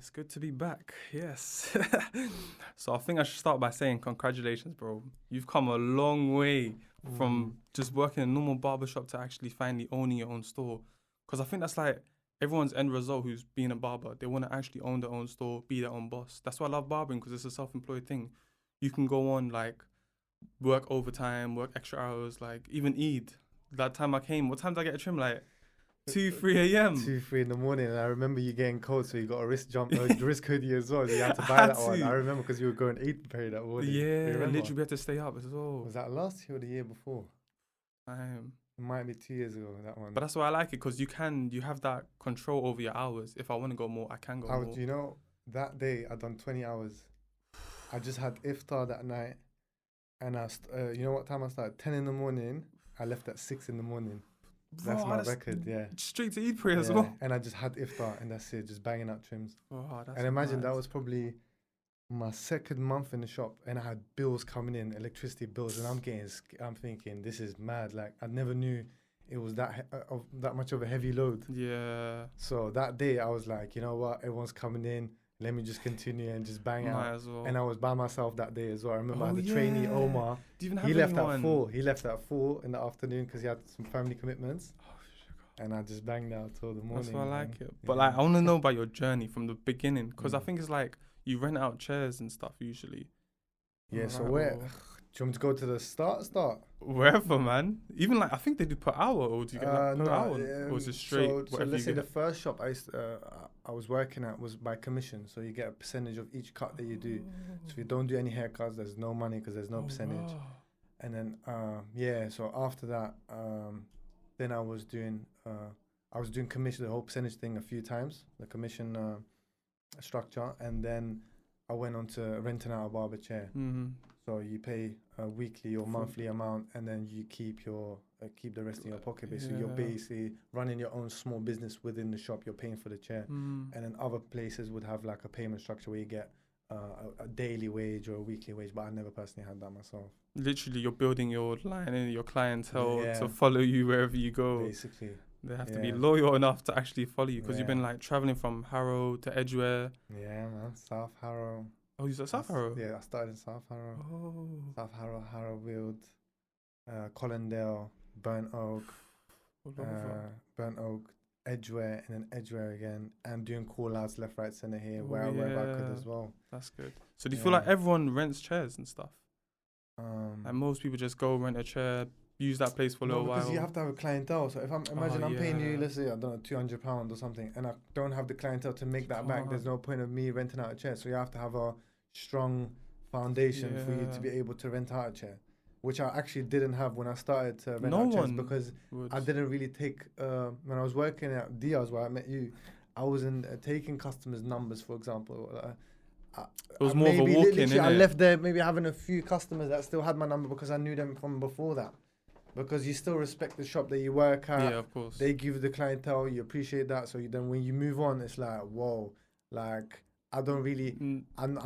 It's good to be back. Yes. So I think I should start by saying congratulations, bro. You've come a long way from just working in a normal barbershop to actually finally owning your own store. Because I think that's like everyone's end result who's being a barber. They want to actually own their own store, be their own boss. That's why I love barbering, because it's a self-employed thing. You can go on like work overtime, work extra hours, like even Eid. That time I came, what time did I get a trim? Like 2, 3 a.m. 2, 3 in the morning, and I remember you getting cold, so you got a wrist hoodie as well. So you had to buy that one. I remember because you were going Eid period that morning. Yeah, literally we had to stay up as well. Was that last year or the year before? It might be 2 years ago, that one. But that's why I like it, because you have that control over your hours. If I want to go more, I can go more. You know, that day I done 20 hours. I just had iftar that night, and you know what time I started? 10 in the morning. I left at 6 in the morning. That's my record, yeah. Straight to Eid prayer as well. And I just had iftar, and that's it, just banging out trims. That's and imagine that was probably my second month in the shop, and I had bills coming in, electricity bills, and I'm thinking, this is mad. Like, I never knew it was that much of a heavy load. Yeah. So that day I was like, you know what, everyone's coming in, let me just continue and just bang out. As well. And I was by myself that day as well. I remember I had the trainee Omar. He left at 4. He left at 4 in the afternoon because he had some family commitments. And I just banged out till the morning. That's why I like it. But like, I want to know about your journey from the beginning, because I think it's like you rent out chairs and stuff usually. Yeah. So where? Do you want me to go to the start? Wherever, man. Even like, I think they do per hour, or do you get like per hour? Or is it straight? So let's say the first shop I was working at was by commission. So you get a percentage of each cut that you do. So if you don't do any haircuts, there's no money because there's no percentage. Wow. And then, so after that, then I was doing commission, the whole percentage thing a few times, the commission structure. And then I went on to renting out a barber chair. Mm-hmm. So you pay a weekly or monthly amount, and then you keep the rest in your pocket. Basically, you're basically running your own small business within the shop. You're paying for the chair, and then other places would have like a payment structure where you get a daily wage or a weekly wage. But I never personally had that myself. Literally, you're building your line and your clientele to follow you wherever you go. Basically, they have to be loyal enough to actually follow you, because you've been like traveling from Harrow to Edgware. Yeah, man, South Harrow. Oh, you said South Harrow? Yeah, I started in South Harrow. Oh. South Harrow, Harrowfield, Collindale, Burnt Oak, Edgware, and then Edgware again, and doing call-outs left, right, centre here, wherever I could as well. That's good. So do you feel like everyone rents chairs and stuff? Like most people just go rent a chair, use that place for a little while. Because you have to have a clientele. So if I'm paying you, let's say, I don't know, £200 or something, and I don't have the clientele to make that back, there's no point of me renting out a chair. So you have to have a strong foundation for you to be able to rent out a chair, which I actually didn't have when I started to rent out chairs, because I didn't really take, when I was working at Diaz where I met you, I wasn't taking customers' numbers, for example. It was more of a walk-in, innit? I left there maybe having a few customers that still had my number because I knew them from before that. Because you still respect the shop that you work at. Yeah, of course. They give you the clientele, you appreciate that. So then when you move on, it's like, whoa, like I don't really, I'm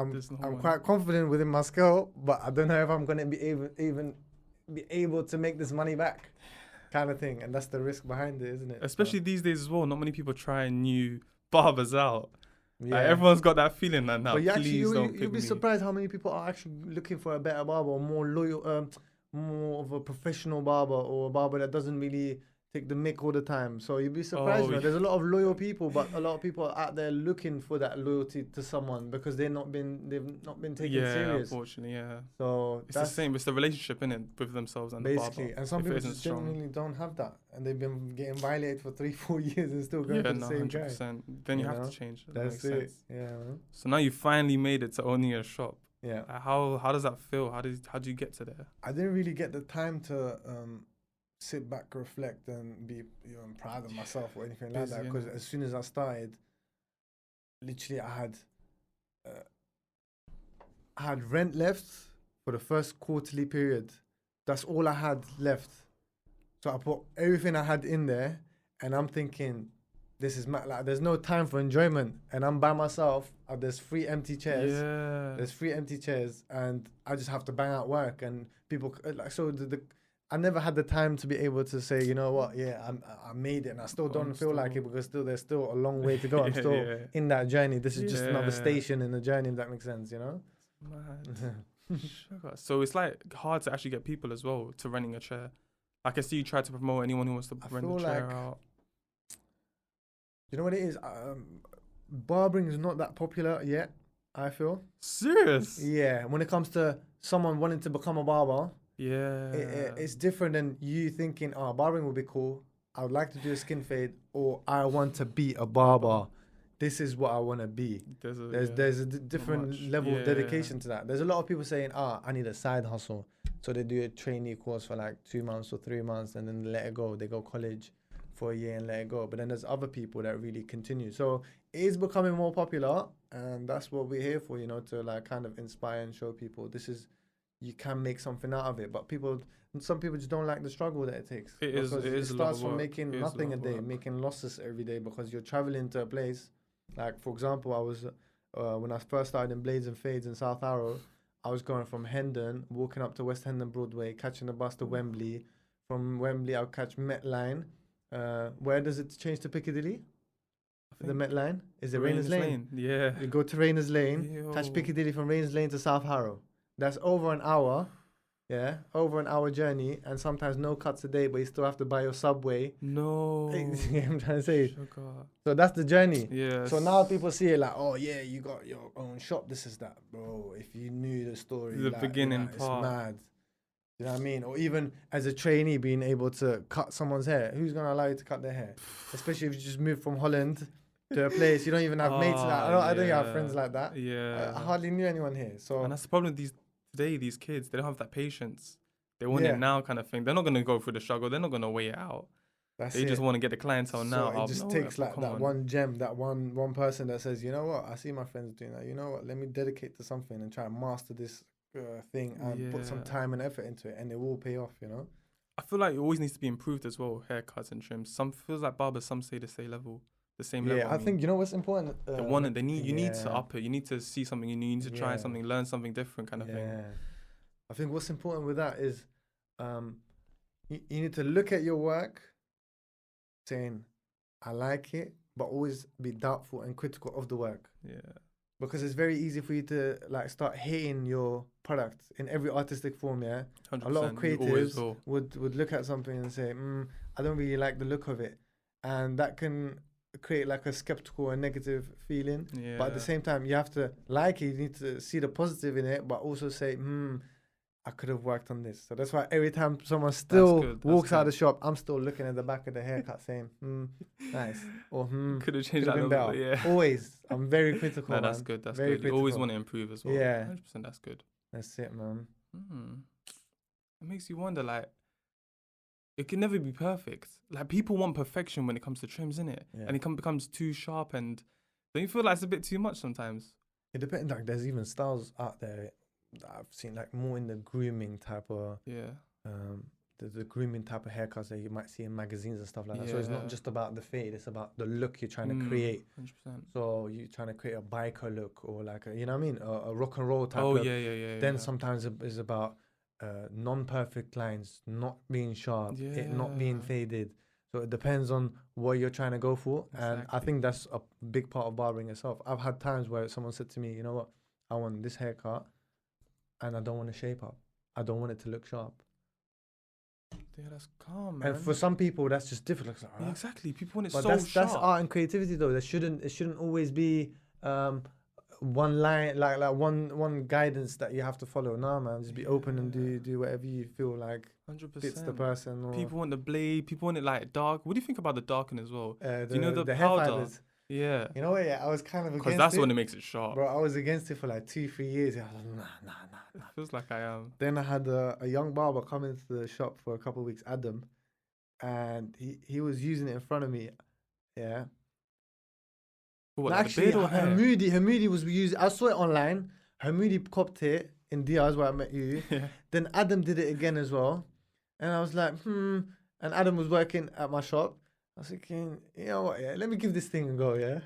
quite confident within my skill, but I don't know if I'm going to be able to make this money back, kind of thing. And that's the risk behind it, isn't it? Especially these days as well. Not many people try new barbers out. Yeah. Like everyone's got that feeling that now. But you'll be surprised how many people are actually looking for a better barber, or more loyal, more of a professional barber, or a barber that doesn't really take the mick all the time. So you'd be surprised. There's a lot of loyal people, but a lot of people are out there looking for that loyalty to someone because they've not been taken serious. Unfortunately, yeah. So it's the same. It's the relationship in it with themselves and the barber. And some people just genuinely don't have that, and they've been getting violated for 3-4 years and still going to the same 100%. Guy. Then you have to change. That's it. Sense. Yeah. Man. So now you finally made it to owning a shop. Yeah. How does that feel? How did you get to there? I didn't really get the time to sit back, reflect, and be proud of myself or anything like that. Because as soon as I started, literally I had rent left for the first quarterly period. That's all I had left. So I put everything I had in there, and I'm thinking, this is like there's no time for enjoyment, and I'm by myself. There's 3 empty chairs. Yeah. There's 3 empty chairs, and I just have to bang out work. And people like the I never had the time to be able to say, you know what, yeah, I made it, and I still don't feel like it because there's still a long way to go. I'm still in that journey. This is just another station in the journey, if that makes sense, you know? Mad. Sugar. So it's like hard to actually get people as well to renting a chair. Like I see you try to promote anyone who wants to rent a chair out. You know what it is? Barbering is not that popular yet, I feel. Serious? Yeah, when it comes to someone wanting to become a barber, yeah, it's different than you thinking, oh, barbering would be cool. I would like to do a skin fade, or I want to be a barber. This is what I want to be. There's a different level of dedication to that. There's a lot of people saying, I need a side hustle. So they do a trainee course for like 2 months or 3 months and then they let it go. They go college for a year and let it go. But then there's other people that really continue. So it is becoming more popular, and that's what we're here for, you know, to like kind of inspire and show people you can make something out of it. But some people just don't like the struggle that it takes. It starts from making nothing a day, making losses every day, because you're traveling to a place. Like, for example, I was, when I first started in Blades and Fades in South Harrow, I was going from Hendon, walking up to West Hendon Broadway, catching the bus to Wembley. From Wembley, I'll catch Met Line. Where does it change to Piccadilly? The Met Line? Is it Rayners Lane? Yeah. You go to Rayners Lane, catch Piccadilly from Rayners Lane to South Harrow. That's over an hour. Yeah, over an hour journey, and sometimes no cuts a day, but you still have to buy your Subway. No. I'm trying to say. Sugar. So that's the journey. Yeah. So now people see it like, oh yeah, you got your own shop, this is that. Bro, if you knew the story. The beginning part. It's mad. You know what I mean? Or even as a trainee being able to cut someone's hair. Who's going to allow you to cut their hair? Especially if you just moved from Holland to a place. You don't even have mates. I don't have friends like that. Yeah. I hardly knew anyone here. So. And that's the problem with these kids, they don't have that patience. They want it now kind of thing. They're not going to go through the struggle. They're not going to wait it out. They just want to get the clientele now. It just takes like that one gem, that one person that says, you know what, I see my friends doing that. You know what, let me dedicate to something and try and master this thing and put some time and effort into it, and it will pay off, you know? I feel like it always needs to be improved as well, haircuts and trims. Some feels like barbers, some say the same level. Yeah, I think, you know what's important? You need to up it. You need to see something, you need to try something, learn something different kind of thing. I think what's important with that is you need to look at your work saying, I like it, but always be doubtful and critical of the work. Yeah. Because it's very easy for you to like start hating your product in every artistic form, 100%. A lot of creatives would look at something and say, I don't really like the look of it. And that can create like a skeptical and negative feeling. Yeah. But at the same time, you have to like it, you need to see the positive in it, but also say, I could have worked on this. So that's why every time someone still walks out of the shop, I'm still looking at the back of the haircut saying, nice. Or could have changed that a little bit, yeah. Always. I'm very critical. No, that's good. That's very good. Critical. You always want to improve as well. Yeah. 100%, that's good. That's it, man. It makes you wonder, like, it can never be perfect. Like, people want perfection when it comes to trims, innit? Yeah. And it becomes too sharp, and don't you feel like it's a bit too much sometimes? It depends. Like, there's even styles out there that I've seen, like, more in the grooming type of the grooming type of haircuts that you might see in magazines and stuff like that. So it's not just about the fade, it's about the look you're trying to create. 100%. So you're trying to create a biker look, or like a, you know what I mean, a rock and roll type look. Then sometimes it's about non-perfect lines, not being sharp, it not being faded. So it depends on what you're trying to go for. Exactly. And I think that's a big part of barbering itself. I've had times where someone said to me, you know what, I want this haircut and I don't want to shape up. I don't want it to look sharp. Yeah, that's calm, man. And for some people, that's just difficult. Like, yeah, exactly. People want it but so sharp. That's art and creativity, though. It shouldn't always be one line, like one guidance that you have to follow. Nah, man, just be open and do whatever you feel like 100% fits the person. Or people want the blade. People want it like dark. What do you think about the darken as well? Do you know the hair powder? fibers? Yeah. You know what? Yeah, I was kind of against it. Because that's when it makes it sharp. Bro, I was against it for like 2-3 years. I was like, nah. It feels like I am. Then I had a young barber come into the shop for a couple of weeks, Adam, and he was using it in front of me. Yeah. What, like actually, Hamudi was using. I saw it online. Hamudi copped it in Diaz where I met you. Yeah. Then Adam did it again as well, and I was like, And Adam was working at my shop. I was thinking, you know what? Yeah, let me give this thing a go. Yeah.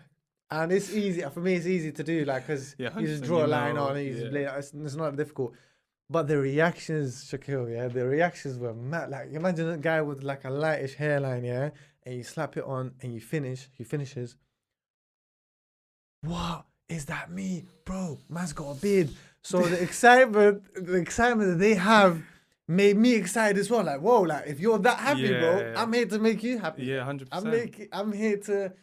And it's easy for me. It's easy to do, like, because you just draw a line on it, you just blade. It's not difficult. But the reactions, Shaquille, yeah, the reactions were mad. Like, imagine a guy with like a lightish hairline, yeah, and you slap it on and he finishes. What is that me, bro? Man's got a beard. So the excitement that they have made me excited as well. Like, whoa, like if you're that happy, bro, I'm here to make you happy. Yeah, 100%. I'm here to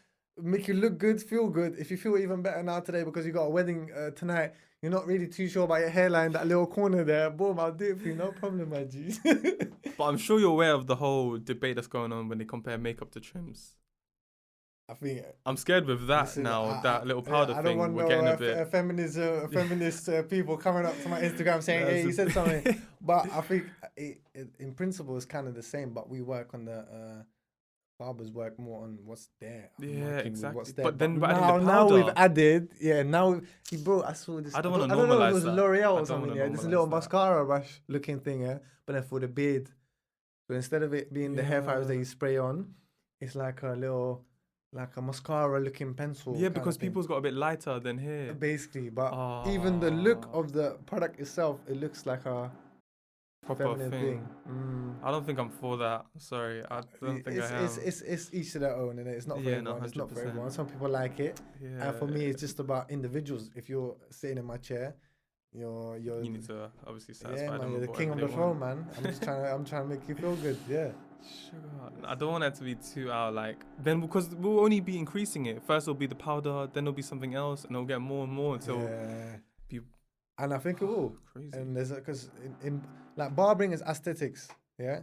make you look good, feel good. If you feel even better now today because you got a wedding tonight, you're not really too sure about your hairline, that little corner there. Boom, I'll do it for you, no problem, my G. But I'm sure you're aware of the whole debate that's going on when they compare makeup to trims. I think I'm scared with that now. That little powder I don't thing. want We're getting a bit. feminist people coming up to my Instagram saying, "Hey, you said something." But I think in principle, it's kind of the same. But we work on the barbers work more on what's there. Yeah, exactly. What's there. But then now we've added. Yeah, now bro, I saw this. I don't want to I don't know if it normalize was that. L'Oreal I or don't something. wanna Yeah, this normalize little that. mascara brush looking thing. Yeah, but then for the beard, so instead of it being the hair fibers that you spray on, it's like a little. Like a mascara looking pencil. Yeah, because people's got a bit lighter than here. Basically, but even the look of the product itself, it looks like a proper thing. I don't think I'm for that. Sorry, I don't think I am. It's each to their own, and it's not for everyone. It's not for everyone. Some people like it, and for me, it's just about individuals. If you're sitting in my chair, you need to obviously satisfy them. Man, you're the king of the throne, man. I'm trying to make you feel good. Yeah. Sugar. I don't want that to be too out, like, then because we'll only be increasing it. First it'll be the powder, then it'll be something else, and it'll get more and more until people. And I think it will. Crazy. And there's because in like barbering is aesthetics, yeah.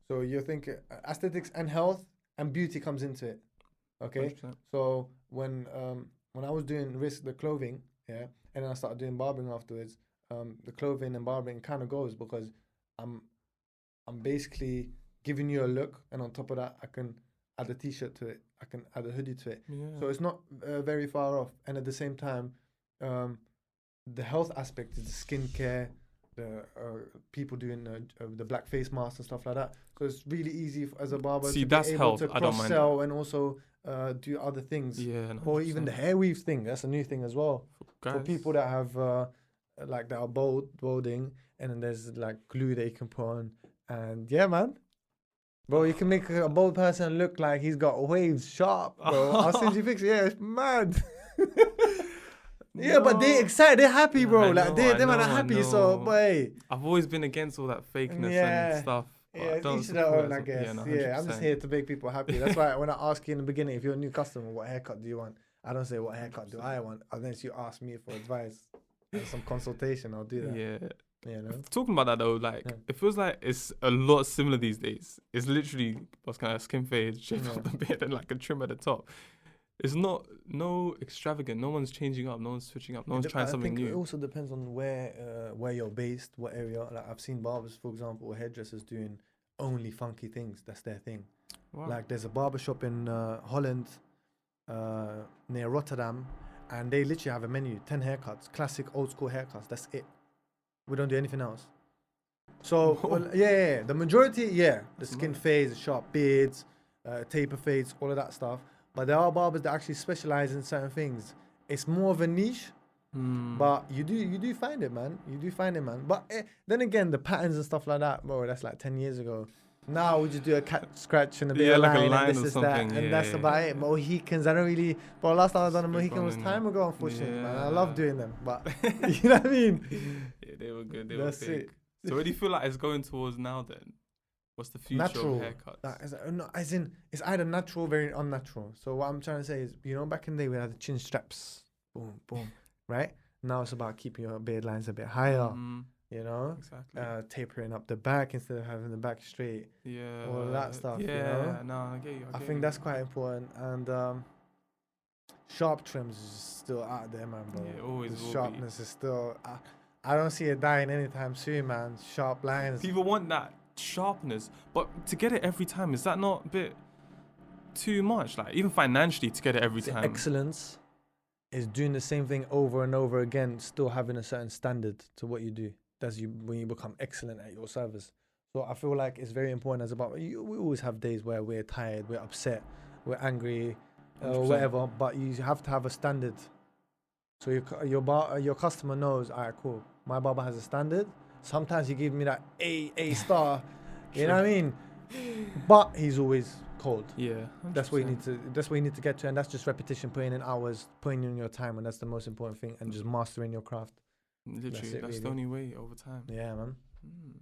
So you think aesthetics and health and beauty comes into it, okay. 100%. So when I was doing the clothing, yeah, and then I started doing barbering afterwards, the clothing and barbering kind of goes because I'm basically giving you a look, and on top of that, I can add a t-shirt to it. I can add a hoodie to it. Yeah. So it's not very far off. And at the same time, the health aspect is the skincare, the people doing the black face masks and stuff like that. So it's really easy as a barber to that's be able health. to I don't mind cross-sell that. and also do other things. Yeah. Or even the hair weave thing. That's a new thing as well. For people that have like that are balding, and then there's like glue that you can put on. And yeah, man. Bro, you can make a bald person look like he's got waves sharp, bro. I'll send you pictures. Yeah, it's mad. Yeah, but they excited. They're happy, bro. Like they man are happy. So, boy. I've always been against all that fakeness and stuff. Yeah, it's each to their own, I guess. Yeah, I'm just here to make people happy. That's why when I ask you in the beginning, if you're a new customer, what haircut do you want? I don't say what haircut do I want, unless you ask me for advice and some consultation. I'll do that. Yeah. You know? Talking about that though, like it feels like it's a lot similar these days. It's literally what's kind of skin fade, shape up the beard, and like a trim at the top. It's no extravagant. No one's changing up. No one's switching up. No one's trying something new. It also depends on where you're based, what area. Like I've seen barbers, for example, or hairdressers doing only funky things. That's their thing. Wow. Like there's a barber shop in Holland, near Rotterdam, and they literally have a menu, 10 haircuts, classic old school haircuts. That's it. We don't do anything else. So, the majority, the skin fades, sharp beards, taper fades, all of that stuff. But there are barbers that actually specialize in certain things. It's more of a niche, but you do find it, man. You do find it, man. But then again, the patterns and stuff like that, bro, that's like 10 years ago. Now we just do a cat scratch and a bit of like line, a line and this is that, and that's about it. Mohicans, I don't really. But last time I done a Mohican was time ago, unfortunately, man. I love doing them, but you know what I mean. Yeah, they were good. That's were big. So where do you feel like it's going towards now? Then, what's the future natural. Of haircuts? As in, it's either natural, very unnatural. So what I'm trying to say is, back in the day we had the chin straps, boom, boom, right? Now it's about keeping your beard lines a bit higher. Exactly. Tapering up the back instead of having the back straight. Yeah. All of that stuff. Yeah. No, I get you. I think that's quite important. And sharp trims is still out there, man, bro. Yeah, always. The sharpness is still. I don't see it dying anytime soon, man. Sharp lines. People want that sharpness, but to get it every time, is that not a bit too much? Like even financially, to get it every time. Excellence is doing the same thing over and over again, still having a certain standard to what you do. That's when you become excellent at your service. So I feel like it's very important as a barber. We always have days where we're tired, we're upset, we're angry, or whatever. But you have to have a standard. So your customer knows, all right, cool. My barber has a standard, Sometimes he gives me that A star. You know what I mean? But he's always cold. Yeah, That's what you 100%. need to. That's what you need to get to, and that's just repetition, putting in hours, putting in your time, and that's the most important thing. And just mastering your craft. Literally, it, that's the really. only way over time. Yeah, man. Mm,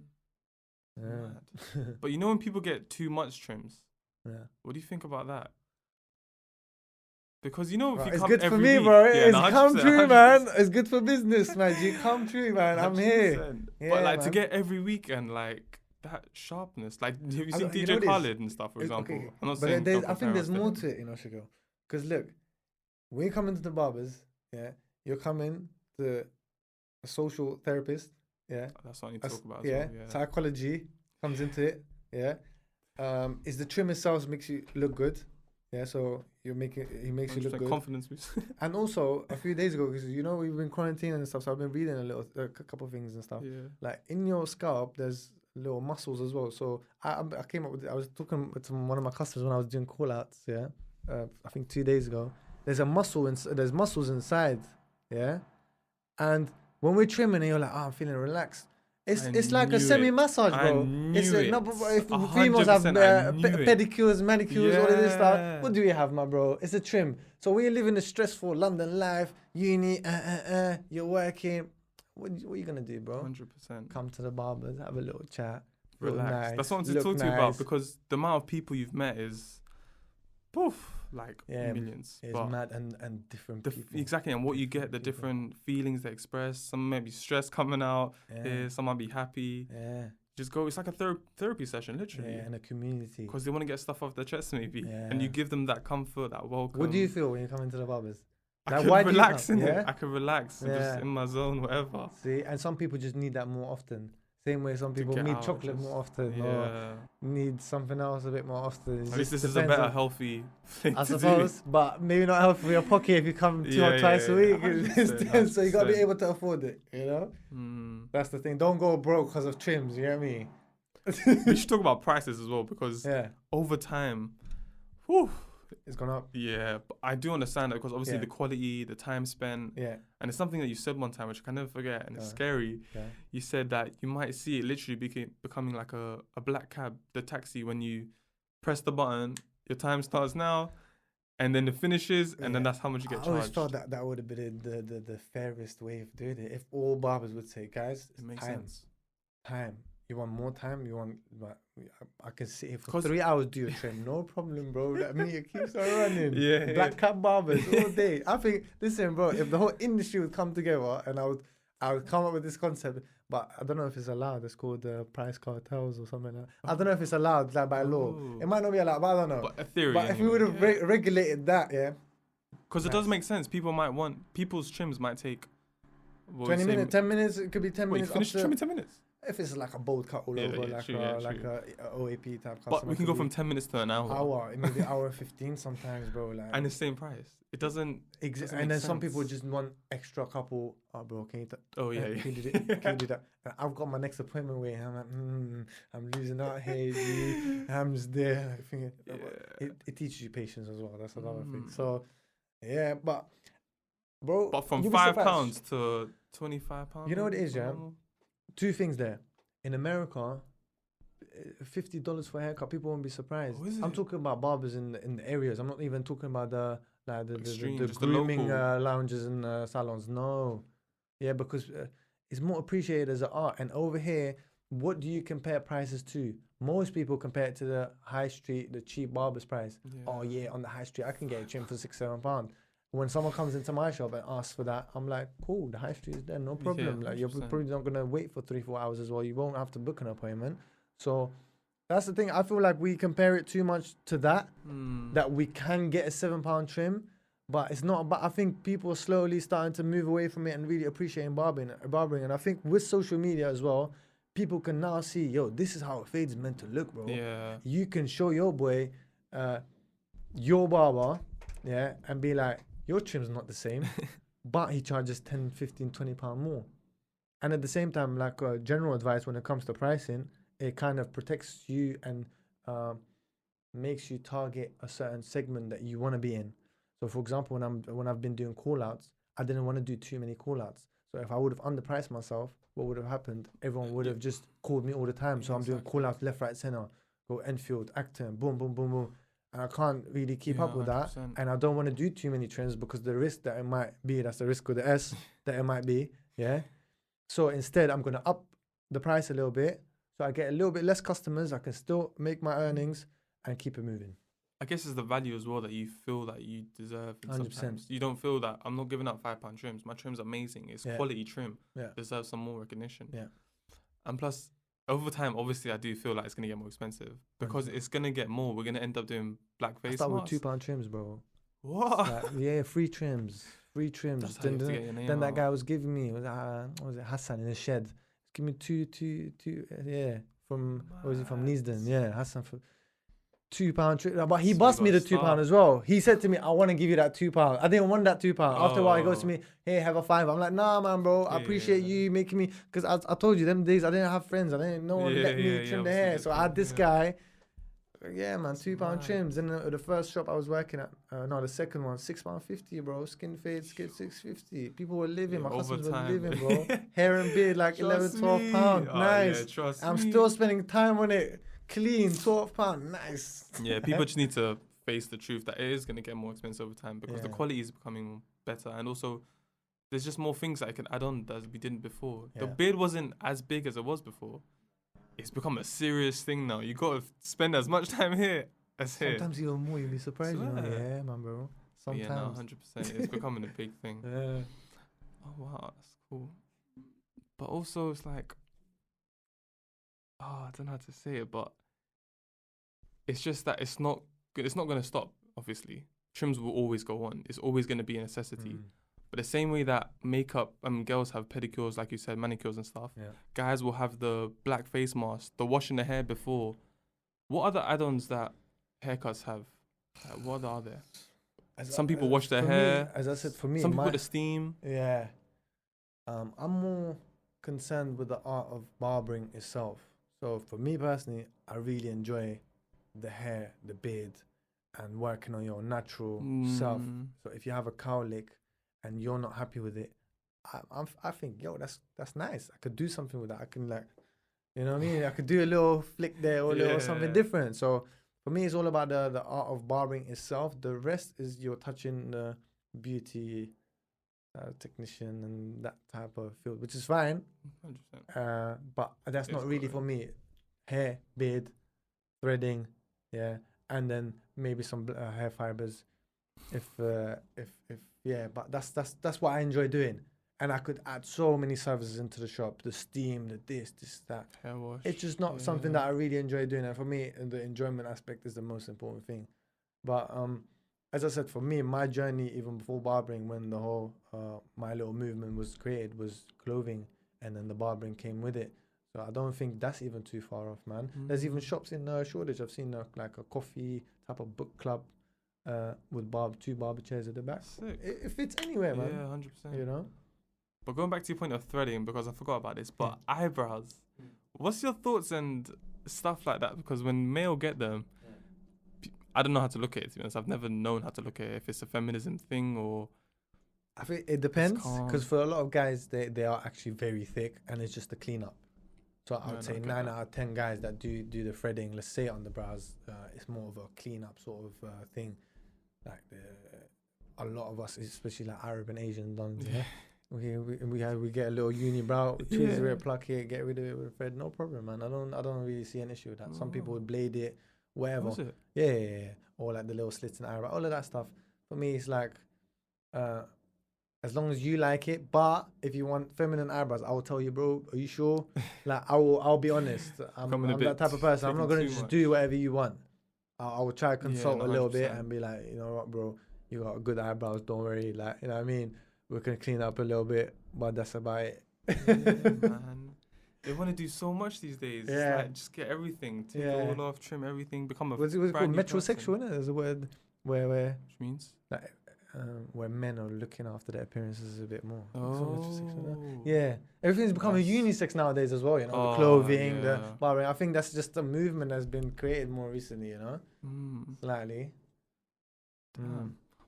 Yeah. mad. But you know when people get too much trims, Yeah. what do you think about that? Because you know if Bro, you it's come good for every me, week, bro. yeah, It's no, come 100%, true, man. 100%. It's good for business, man. You come true, man. I'm here. 100%. Yeah, But like to man. get every weekend, like that sharpness, like have you I seen got- you DJ know what it is? Khaled and stuff, for example? Okay, I'm not but saying don't I think compare there's us to more him. to it, Shigo. Because look, when you come into the barbers, yeah, you're coming to a social therapist, yeah, That's what I need to talk about as yeah, well. Yeah. psychology comes into it, yeah. Is the trim itself makes you look good, yeah. So he makes you look 100% good. confidence boost. And also a few days ago, because we've been quarantining and stuff, so I've been reading a couple of things and stuff. Yeah. Like in your scalp, there's little muscles as well. So I came up with. I was talking to one of my customers when I was doing call outs. Yeah, I think 2 days ago. There's there's muscles inside. Yeah, and when we're trimming, and you're like, oh, I'm feeling relaxed. It's like a knew semi it. massage, bro. I knew It's it. no, but if females 100% have I knew it. pedicures, manicures, all of this stuff. Yeah. What do we have, my bro? It's a trim. So when you're living a stressful London life, uni, you're working. What are you gonna do, bro? 100%. Come to the barbers, have a little chat, look Relax. nice, That's what I want to look talk to you about nice. because the amount of people you've met is, poof, like Yeah, millions. It's But mad and different people. exactly, and what you get, the people. different feelings they express. Some might be stress coming out Yeah, here, some might be happy. yeah, Just go. It's like a therapy session, literally. yeah, and a community. Because they want to get stuff off their chest, maybe, and Yeah. you give them that comfort, that welcome. What do you feel when you come into the barbers? I Like, could why do you relax come? in Yeah? it. I could relax, and just Yeah. in my zone, whatever. See, and some people just need that more often. Same way some To people get need out, chocolate just- more often, or Yeah. need something else a bit more often. It At least just this is a depends better on- healthy thing I to do. suppose, but maybe not healthy for your pocket if you come two or twice a week. 100%, So you gotta be 100%. able to afford it, you know? Mm. That's the thing. Don't go broke because of trims, you know what I mean? We should talk about prices as well because Yeah, over time, whew, it's gone up. yeah, but I do understand that because obviously Yeah. the quality, the time spent, Yeah, and it's something that you said one time which I can never forget, and it's scary. yeah. You said that you might see it literally becoming like a black cab, the taxi, when you press the button, your time starts now, and then it finishes, and then Yeah. that's how much you get I always charged. thought that would have been the fairest way of doing it. If all barbers would say, guys, It makes time, sense. time. You want more time? You want? I can sit here for 'Cause- 3 hours, do your trim, no problem, bro. That meter keeps on running. Yeah, Black yeah. cap barbers all day. I think, listen, bro. If the whole industry would come together and I would come up with this concept, but I don't know if it's allowed. It's called price cartels or something like that. I don't know if it's allowed like by law. Oh. It might not be allowed, but I don't know. But a theory. But if we would have regulated that, yeah, Because it does make sense. People's trims might take. 20 minutes, 10 minutes, it could be 10 Wait, minutes. finish up to- trimming 10 minutes. If it's like a bold cut all Yeah, over, yeah, like true, a yeah, like true. a OAP type customer. But we can go could from be 10 minutes to an hour. hour, maybe hour 15 sometimes, bro. Like, And the same price. It doesn't. doesn't and make then some people sense. just want extra couple. Oh, bro, can you? Oh, yeah. Can you do that? Can you do that? And I've got my next appointment waiting. I'm like, I'm losing out here. G. I'm just there. Like, thinking, it teaches you patience as well. That's another thing. So, yeah, but bro, But from you'll be £5 surprised. to £25. You know what it is, yeah? normal? Two things there. In America, $50 for a haircut, people won't be surprised. Oh, is I'm it? talking about barbers in the areas. I'm not even talking about the Extreme, the just the grooming local. lounges and salons. No, yeah, because it's more appreciated as an art. And over here, what do you compare prices to? Most people compare it to the high street, the cheap barber's price. Oh yeah, on the high street, I can get a trim for £6-7. When someone comes into my shop and asks for that, I'm like, cool, the high street is there, no problem. Like, you're 100%. probably not gonna wait for 3-4 hours as well. You won't have to book an appointment. So that's the thing. I feel like we compare it too much to that, that we can get a £7 trim, but it's not. But I think people are slowly starting to move away from it and really appreciating barbering. And I think with social media as well, people can now see, yo, this is how a fade is meant to look, bro. Yeah. You can show your boy, your barber, yeah, and be like, your trim's not the same, but he charges 10, 15, 20 pound more. And at the same time, like general advice when it comes to pricing, it kind of protects you and makes you target a certain segment that you want to be in. So for example, when I've been doing call outs, I didn't want to do too many call outs. So if I would have underpriced myself, what would have happened? Everyone would have just called me all the time. So I'm doing call outs left, right, center, go Enfield, Acton, boom, boom, boom, boom. And I can't really keep up with that. 100%. And I don't want to do too many trims because the risk that it might be, that's the risk with the S, that it might be. Yeah. So instead, I'm going to up the price a little bit. So I get a little bit less customers. I can still make my earnings and keep it moving. I guess it's the value as well that you feel that you deserve. And 100%. sometimes you don't feel that I'm not giving up £5 trims. My trim's amazing. It's quality trim. Yeah. Deserves some more recognition. Yeah. And plus, over time, obviously, I do feel like it's going to get more expensive because 100%. it's going to get more. We're going to end up doing blackface. Start with £2 trims, bro. What? Like, yeah, free trims. Free trims. That's how you have to get your name Then that out. guy was giving me, what was it, Hassan in the shed. Give me two, yeah. From, what was he from? Neasden. Yeah, Hassan for £2 trim. But he So bust you me the gotta £2 start. as well. He said to me, I want to give you that £2. I didn't want that £2. After a while, he goes to Oh. me, hey, have a £5. I'm like, nah, man, bro. I appreciate Yeah. you making me, because I told you, them days, I didn't have friends. I didn't, no one let me trim the hair. So I had this guy. Yeah, man, £2 mad. trims. And the first shop I was working at, no, the second one, £6.50, bro. Skin fade, skid $6.50. People were living, my customers were overtime. living, bro. Hair and beard, like Trust 11, £12. me. Oh, Nice. yeah, trust I'm me. still spending time on it. Clean, £12. Nice. Yeah, people just need to face the truth that it is going to get more expensive over time because the Yeah. quality is becoming better. And also, there's just more things that I can add on that we didn't before. The Yeah. beard wasn't as big as it was before. It's become a serious thing now. You got to spend as much time here as here. Sometimes even more, you'll be surprised. You know? Swear. Yeah, man, bro. But Sometimes. yeah, no, 100%. It's becoming a big thing. Yeah. Oh, wow, that's cool. But also, it's like, I don't know how to say it, but it's just that it's not going to stop, obviously. Trims will always go on. It's always going to be a necessity. Mm. But the same way that makeup, girls have pedicures, like you said, manicures and stuff, Yeah. guys will have the black face mask, the washing the hair before. What other add-ons that haircuts have? What are there? Some people wash their for hair. Me, as I said, for me, Some people put the steam. Yeah. I'm more concerned with the art of barbering itself. So for me personally, I really enjoy the hair, the beard, and working on your natural self. So if you have a cowlick and you're not happy with it, I think, yo, that's nice. I could do something with that. I can, like, you know what I mean? I could do a little flick there or a little something different. So for me, it's all about the art of barbering itself. The rest is you're touching the beauty technician and that type of field, which is fine. 100%. But that's not really for me. Hair, beard, threading, yeah, and then maybe some hair fibers. But that's what I enjoy doing. And I could add so many services into the shop: the steam, the this, that. Hair wash. It's just not something that I really enjoy doing. And for me, the enjoyment aspect is the most important thing. But as I said, for me, my journey, even before barbering, when the whole my little movement was created, was clothing, and then the barbering came with it. So I don't think that's even too far off, man. There's even shops in Shoreditch. I've seen like a coffee type of book club with two barber chairs at the back. Sick. It fits anywhere, man. Yeah, 100%. You know? But going back to your point of threading, because I forgot about this, but eyebrows. What's your thoughts and stuff like that? Because when male get them, I don't know how to look at it, to be honest. I've never known how to look at it, if it's a feminism thing or... I think it depends, calm. because for a lot of guys, they are actually very thick, and it's just a cleanup. So I would say 9 out of 10 guys that do the threading, let's say on the brows, it's more of a cleanup sort of thing. Like a lot of us, especially like Arab and Asian dons, we get a little unibrow, tweeze it, pluck it, get rid of it with a thread, no problem, man. I don't really see an issue with that. Some people would blade it, whatever. Was it? Yeah. Or like the little slits in eyebrow, all of that stuff. For me, it's like, as long as you like it, but if you want feminine eyebrows, I will tell you, bro, are you sure? Like, I'll be honest. I'm that type of person. I'm not going to just do whatever you want. I will try to consult a little bit and be like, you know what, bro, you got good eyebrows, don't worry. Like, you know what I mean? We can clean up a little bit, but that's about it. Man. They want to do so much these days. Yeah. It's like, just get everything. Take it all off, trim everything, become a What's it called? brand new Metrosexual, isn't it? There's a word where Which means? like, where men are looking after their appearances a bit more. Oh. Yeah, everything's becoming unisex nowadays as well. You know, the clothing, the barbering. I think that's just a movement that's been created more recently. You know, slightly.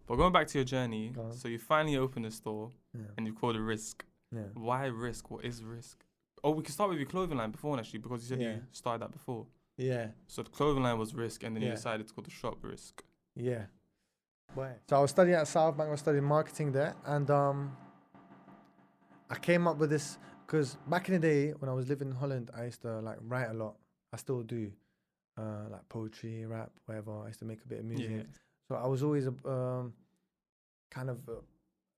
But going back to your journey, so you finally opened a store and you called it Risk. Yeah. Why risk? What is risk? Oh, we can start with your clothing line before, actually, because you said Yeah. you started that before. Yeah. So the clothing line was risk, and then you Yeah. decided to go to shop risk. Yeah. So I was studying at South Bank. I was studying marketing there, and I came up with this because back in the day when I was living in Holland, I used to like write a lot. I still do, like poetry, rap, whatever. I used to make a bit of music. Yeah. So I was always kind of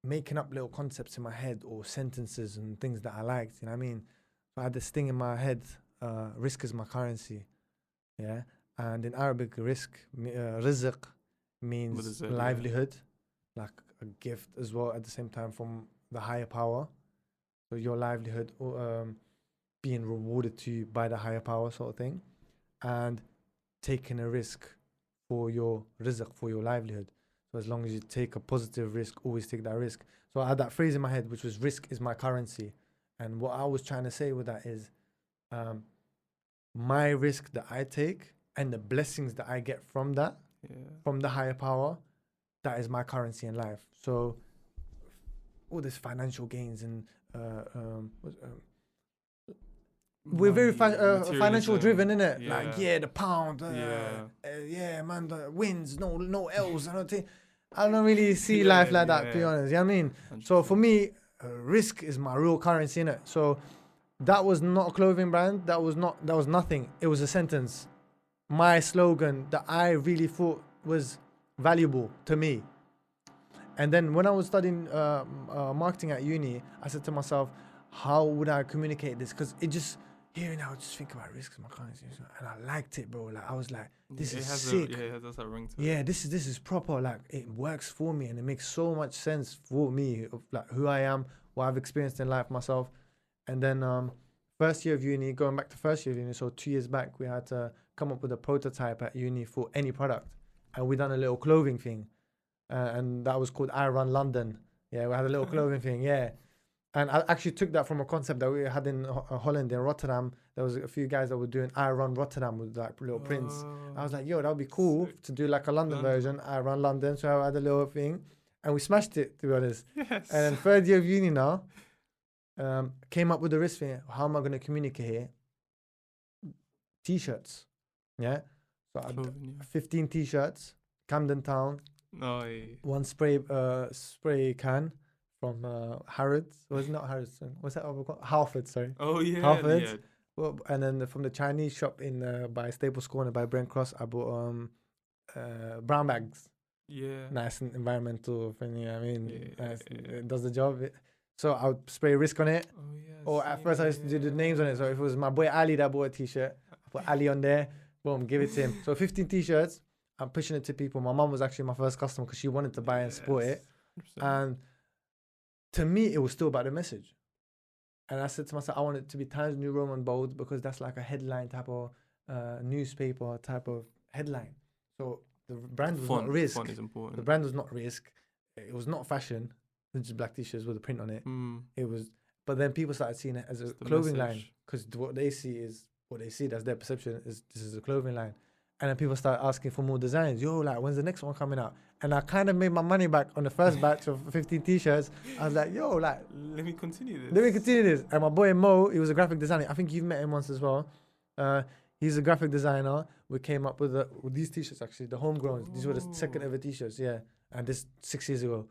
making up little concepts in my head or sentences and things that I liked. You know what I mean? So I had this thing in my head. Risk is my currency. Yeah. And in Arabic, rizq means it, livelihood, like a gift as well at the same time from the higher power. So your livelihood being rewarded to you by the higher power sort of thing, and taking a risk for your rizq, for your livelihood. So as long as you take a positive risk, always take that risk. So I had that phrase in my head, which was risk is my currency. And what I was trying to say with that is my risk that I take and the blessings that I get from that, from the higher power, that is my currency in life. So all this financial gains and we're very financial driven, innit? Yeah. Like, the pound, man, the wins, no L's. I don't really see life like that, to be honest. You know what I mean? 100%. So for me, risk is my real currency, innit? So that was not a clothing brand. That was nothing. It was a sentence. My slogan that I really thought was valuable to me. And then when I was studying marketing at uni, I said to myself, how would I communicate this? Because it just, here and now, I just think about risks in my currency. And I liked it, bro. Like, I was like, this is sick. It has a ring to it. Yeah, this is proper. Like, it works for me and it makes so much sense for me of like who I am, what I've experienced in life myself. And then first year of uni, going back to first year of uni, so 2 years back, we had to come up with a prototype at uni for any product. And we done a little clothing thing. And that was called I Run London. Yeah, we had a little clothing thing, yeah. And I actually took that from a concept that we had in Holland, in Rotterdam. There was a few guys that were doing I Run Rotterdam with like little prints. I was like, yo, that would be cool to do like a London version, I Run London. So I had a little thing. And we smashed it, to be honest. Yes. And then third year of uni now, came up with the risk thing. How am I going to communicate here? T-shirts, yeah? So I had 15 T-shirts, Camden Town. One spray can from Harrods. Was it not Harrods? What's that other called? Halford, sorry. Oh yeah. Halford. Yeah. Well, and then from the Chinese shop in by Staples Corner by Brent Cross, I bought brown bags. Yeah. Nice and environmental friendly. You know what I mean, Yeah, nice, it does the job. So I would spray risk on it. Oh yeah. Or at first I used to do the names on it. So if it was my boy Ali that bought a T-shirt, I put Ali on there. Boom, give it to him. So 15 T-shirts. I'm pushing it to people. My mum was actually my first customer because she wanted to buy and support it. 100%. And to me, it was still about the message. And I said to myself, I want it to be Times New Roman bold because that's like a headline type of newspaper type of headline. So the brand was not risk. Font is important. The brand was not risk. It was not fashion. Just black T-shirts with a print on it. It was, but then people started seeing it as a clothing line because what they see is what they see. That's their perception. Is this is a clothing line. And then people start asking for more designs. Yo, like, when's the next one coming out? And I kind of made my money back on the first batch of 15 T-shirts. I was like, yo, like, let me continue this. And my boy Mo, he was a graphic designer. I think you've met him once as well. He's a graphic designer. We came up with these T-shirts, actually, the homegrown. These were the second ever T-shirts, yeah. And this 6 years ago.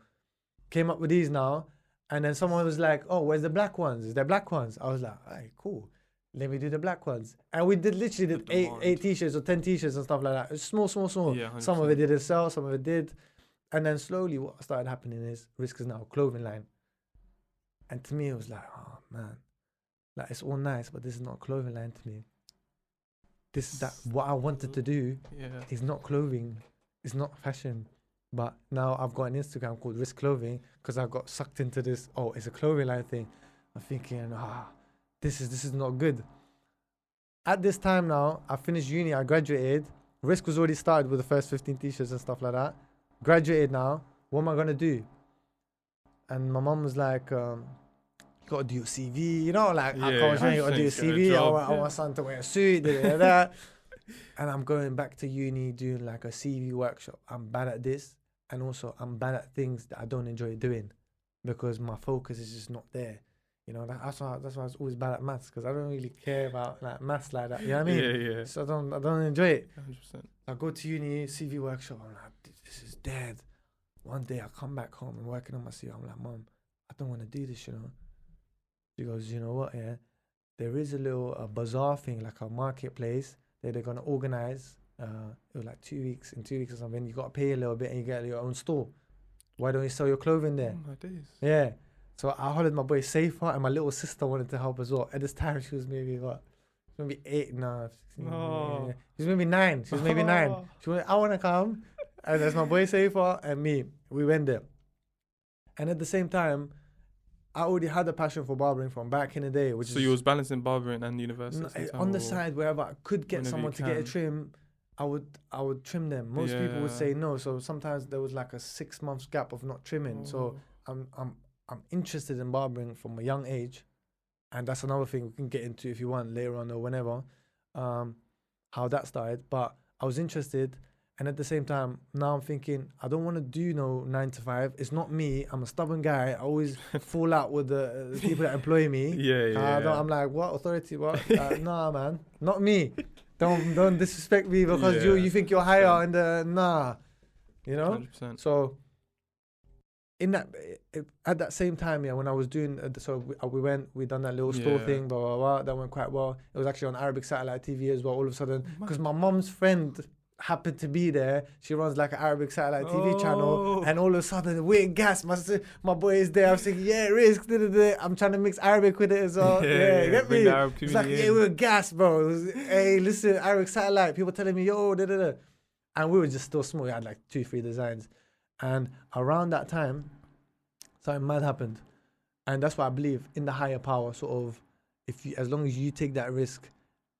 Came up with these now. And then someone was like, oh, where's the black ones? Is there black ones? I was like, all right, cool. Let me do the black ones. And we literally did eight T-shirts or 10 T-shirts and stuff like that. It's small. Yeah, some of it didn't sell, some of it did. And then slowly what started happening is Risk is now a clothing line. And to me, it was like, oh man, like it's all nice, but this is not a clothing line to me. What I wanted to do is not clothing. It's not fashion. But now I've got an Instagram called Risk Clothing because I got sucked into this, oh, it's a clothing line thing. I'm thinking, this is not good. At this time now, I finished uni, I graduated. Risk was already started with the first 15 T-shirts and stuff like that. Graduated now, what am I going to do? And my mom was like, you got to do your CV, you know, like, I can't you got to do your CV. I want my son to wear a suit, and I'm going back to uni doing like a CV workshop. I'm bad at this. And also I'm bad at things that I don't enjoy doing because my focus is just not there. You know, that's why I was always bad at maths, because I don't really care about like maths like that. You know what I mean? Yeah. So I don't enjoy it. 100%. I go to uni, CV workshop. I'm like, this is dead. One day I come back home and working on my CV. I'm like, Mom, I don't want to do this, you know. She goes, you know what? Yeah, there is a little bazaar thing, like a marketplace that they're gonna organize. It was like 2 weeks. In 2 weeks or something, you gotta pay a little bit and you get your own store. Why don't you sell your clothing there? Oh my days. Yeah. So I hollered my boy Safer, and my little sister wanted to help as well. At this time, she was maybe what? She was maybe 8, no. 16, No. yeah. She was maybe 9. She was maybe 9. Oh. She went, I want to come. And there's my boy Safer and me. We went there. And at the same time, I already had a passion for barbering from back in the day. So you was balancing barbering and university on the side, wherever I could get whenever someone you to get a can. trim, I would trim them. Most people would Yeah. say no. So sometimes there was like a 6 months gap of not trimming. So I'm interested in barbering from a young age, and that's another thing we can get into if you want later on or whenever, how that started. But I was interested, and at the same time, now I'm thinking I don't want to do no 9 to 5. It's not me. I'm a stubborn guy. I always fall out with the people that employ me. I'm like, what authority? What? Nah, man, not me. Don't disrespect me because you think you're higher in the nah, you know. 100%. So in that at that same time, when I was doing we done that little store thing, blah blah blah. That went quite well. It was actually on Arabic satellite TV as well. All of a sudden, because my mom's friend happened to be there. She runs like an Arabic satellite TV channel, and all of a sudden we're in gas. My boy is there. I was thinking, yeah, risk. I'm trying to mix Arabic with it as well. You get me? It's like, we're gas, bro. It was, hey, listen, Arabic satellite. People telling me, yo, da da da, and we were just still small. We had like 2-3 designs, and around that time, something mad happened, and that's what I believe in the higher power. Sort of, as long as you take that risk,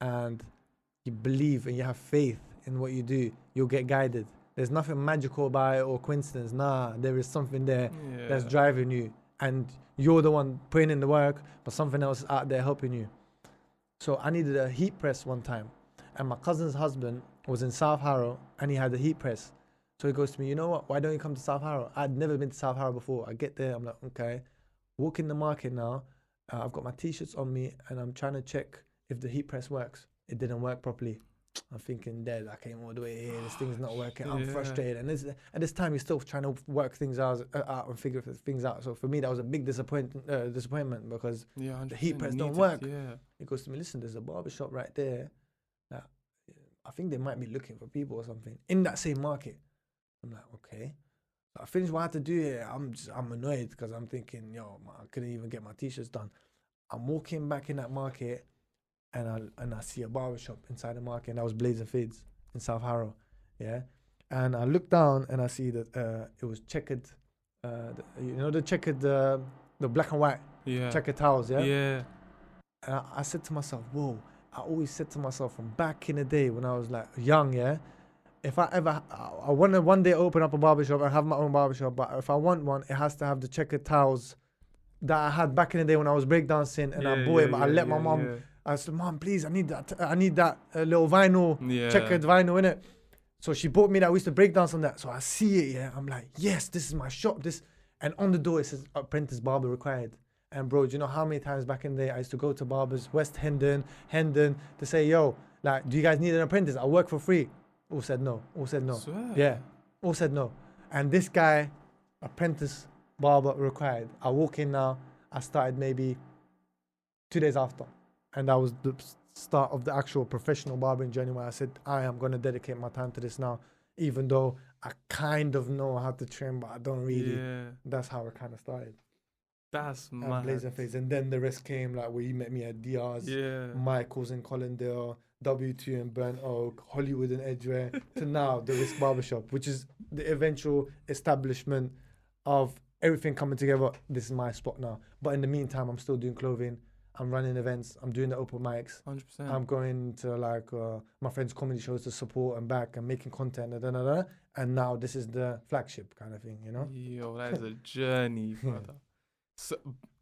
and you believe and you have faith in what you do, you'll get guided. There's nothing magical about it or coincidence. Nah, there is something there that's driving you, and you're the one putting in the work, but something else is out there helping you. So I needed a heat press one time, and my cousin's husband was in South Harrow, and he had a heat press. So he goes to me, you know what? Why don't you come to South Harrow? I'd never been to South Harrow before. I get there, I'm like, okay. Walk in the market now. I've got my t-shirts on me, and I'm trying to check if the heat press works. It didn't work properly. I'm thinking, Dad, I came all the way here. This thing's not working. I'm frustrated. And at this time, you're still trying to work things out and figure things out. So for me, that was a big disappointment because the heat press don't work. He goes to me, listen, there's a barber shop right there. I think they might be looking for people or something in that same market. I'm like, okay. So I finished what I had to do here. I'm annoyed because I'm thinking, yo, I couldn't even get my t-shirts done. I'm walking back in that market, and I see a barbershop inside the market, and that was Blades and Fades in South Harrow, and I look down and I see that it was checkered, the checkered, the black and white checkered towels, and I said to myself, whoa. I always said to myself from back in the day when I was like young, if I want to one day open up a barbershop and have my own barbershop, but if I want one, it has to have the checkered towels that I had back in the day when I was breakdancing, and I bought it, but I let my mom. I said, Mom, please, I need that little vinyl, checkered vinyl in it. So she bought me that. We used to break dance on that. So I see it, I'm like, yes, this is my shop. And on the door it says apprentice barber required. And bro, do you know how many times back in the day I used to go to barbers, West Hendon, to say, yo, like, do you guys need an apprentice? I'll work for free. All said no. Swear. Yeah, all said no. And this guy, apprentice barber required. I walk in now. I started maybe 2 days after. And that was the start of the actual professional barbering journey where I said, I am going to dedicate my time to this now, even though I kind of know how to trim, but I don't really. That's how it kind of started. That's mad. Blaze and Fades. And then the rest came, like, where you met me at DR's, Michael's in Collindale, W2 in Burnt Oak, Hollywood in Edgware, to now the Risk Barbershop, which is the eventual establishment of everything coming together. This is my spot now. But in the meantime, I'm still doing clothing. I'm running events. I'm doing the open mics. 100%. I'm going to like my friends' comedy shows to support and back and making content. And now this is the flagship kind of thing, you know? Yo, that is a journey, brother. So,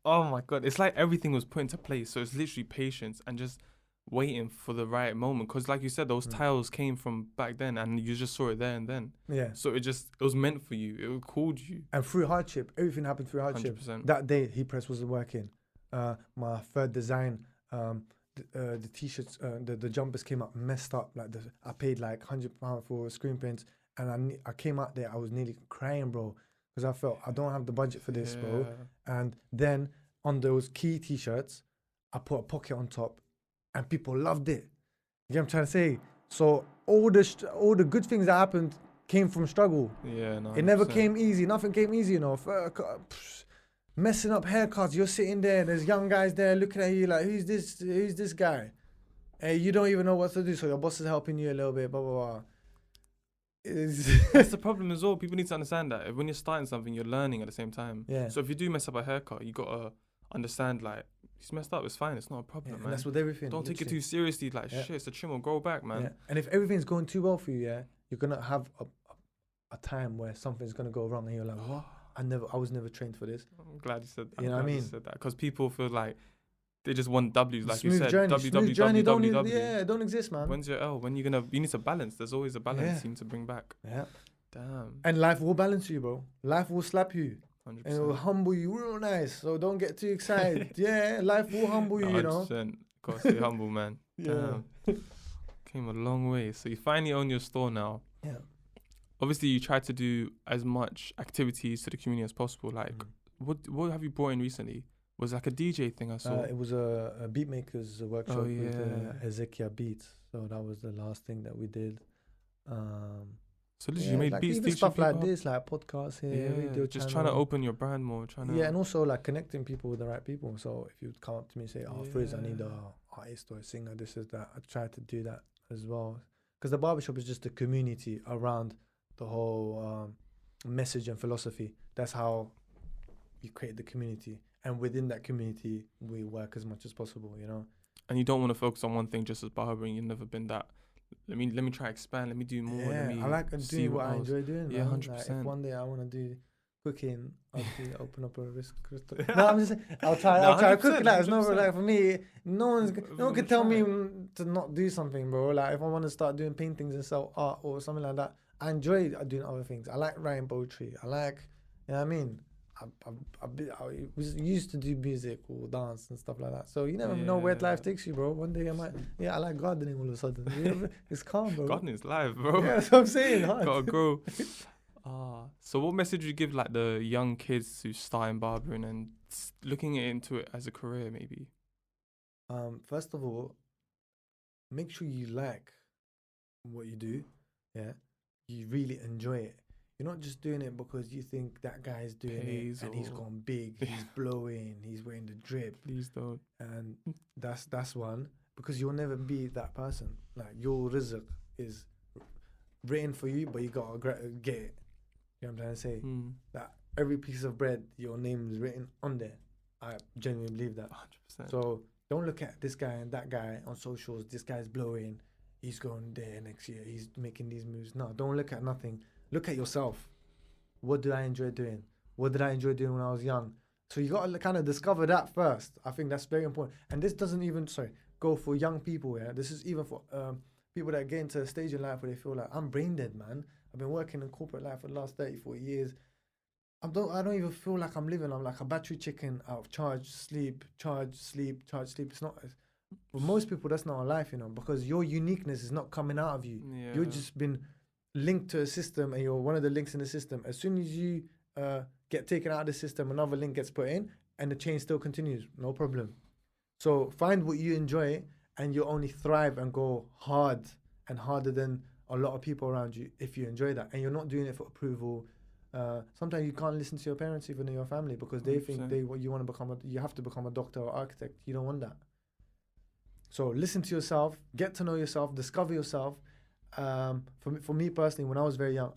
oh my God, it's like everything was put into place. So it's literally patience and just waiting for the right moment. Because like you said, those tiles came from back then, and you just saw it there and then. Yeah. So it was meant for you. It called you. And through hardship, everything happened through hardship. 100%. That day, heat press wasn't working. My third design, the t-shirts, the jumpers came up messed up. Like I paid like £100 for screen prints, and I came out there. I was nearly crying, bro, because I felt I don't have the budget for this, bro. And then on those key t-shirts, I put a pocket on top, and people loved it. You get what I'm trying to say? So all the good things that happened came from struggle. Yeah, no. It never came easy. Nothing came easy, you know. Messing up haircuts. You're sitting there. There's young guys there looking at you like, who's this guy? And you don't even know what to do. So your boss is helping you a little bit. Blah blah blah. That's the problem as well. People need to understand that when you're starting something, you're learning at the same time. Yeah. So if you do mess up a haircut, you gotta understand like he's messed up. It's fine. It's not a problem, man. And that's with everything. Don't take it too seriously. Like shit, it's a trim or grow back, man. Yeah. And if everything's going too well for you, you're gonna have a time where something's gonna go wrong, and you're like, what? I was never trained for this. I'm glad you said that. You know what I mean? Because people feel like they just want W's, like smooth you said. Journey. Smooth journey don't exist, man. When's your L? When you need to balance. There's always a balance you need to bring back. Yeah. Damn. And life will balance you, bro. Life will slap you. 100%. And it will humble you real nice. So don't get too excited. Yeah, life will humble you, you know. 100%. Gotta stay humble, man. Damn. Came a long way. So you finally own your store now. Yeah. Obviously, you try to do as much activities to the community as possible. Like, what have you brought in recently? Was it like a DJ thing I saw? It was a beat makers workshop with Ezekiel Beats. So that was the last thing that we did. So you made like beats, even stuff like this, like podcasts here, radio just channel. trying to open your brand more. And also like connecting people with the right people. So if you'd come up to me and say, Frizz, I need a artist or a singer, this is that, I try to do that as well. Because the barbershop is just a community around the whole message and philosophy. That's how you create the community. And within that community, we work as much as possible, you know. And you don't want to focus on one thing just as barbering. You've never been that. Let me try expand. Let me do more. I like doing what I enjoy doing. Yeah, 100%. Like if one day I want to do cooking, I'll open up a risk. No, I'm just saying, I'll try cooking. Like, it's not like for me. No one can tell me to not do something, bro. Like if I want to start doing paintings and sell art or something like that, I enjoy doing other things. I like writing poetry. I like, you know what I mean. I used to do music or dance and stuff like that. So you never know where life takes you, bro. One day I might, I like gardening all of a sudden. It's calm, bro. Gardening's live, bro. Yeah, that's what I'm saying. Gotta grow. So what message would you give like the young kids who start in barbering and looking into it as a career, maybe? First of all, make sure you like what you do. Yeah, you really enjoy it. You're not just doing it because you think that guy's doing it and he's gone big, he's blowing, he's wearing the drip. Please don't. And that's one, because you'll never be that person. Like your rizq is written for you, but you gotta get it. You know what I'm trying to say? That every piece of bread, your name is written on there. I genuinely believe that. 100%. So don't look at this guy and that guy on socials. This guy's blowing. He's going there next year. He's making these moves. No, don't look at nothing. Look at yourself. What do I enjoy doing? What did I enjoy doing when I was young? So you got to kind of discover that first. I think that's very important. And this doesn't even, go for young people, yeah? This is even for people that get into a stage in life where they feel like, I'm brain dead, man. I've been working in corporate life for the last 30, 40 years. I don't even feel like I'm living. I'm like a battery chicken out of charge, sleep, charge, sleep, charge, sleep. It's not... For most people, that's not a life, you know, because your uniqueness is not coming out of you. Yeah. You've just been linked to a system, and you're one of the links in the system. As soon as you get taken out of the system, another link gets put in, and the chain still continues. No problem. So find what you enjoy, and you'll only thrive and go hard and harder than a lot of people around you if you enjoy that. And you're not doing it for approval. Sometimes you can't listen to your parents, even in your family, because they 100%. Think you want to become you have to become a doctor or architect. You don't want that. So listen to yourself, get to know yourself, discover yourself. For me personally, when I was very young,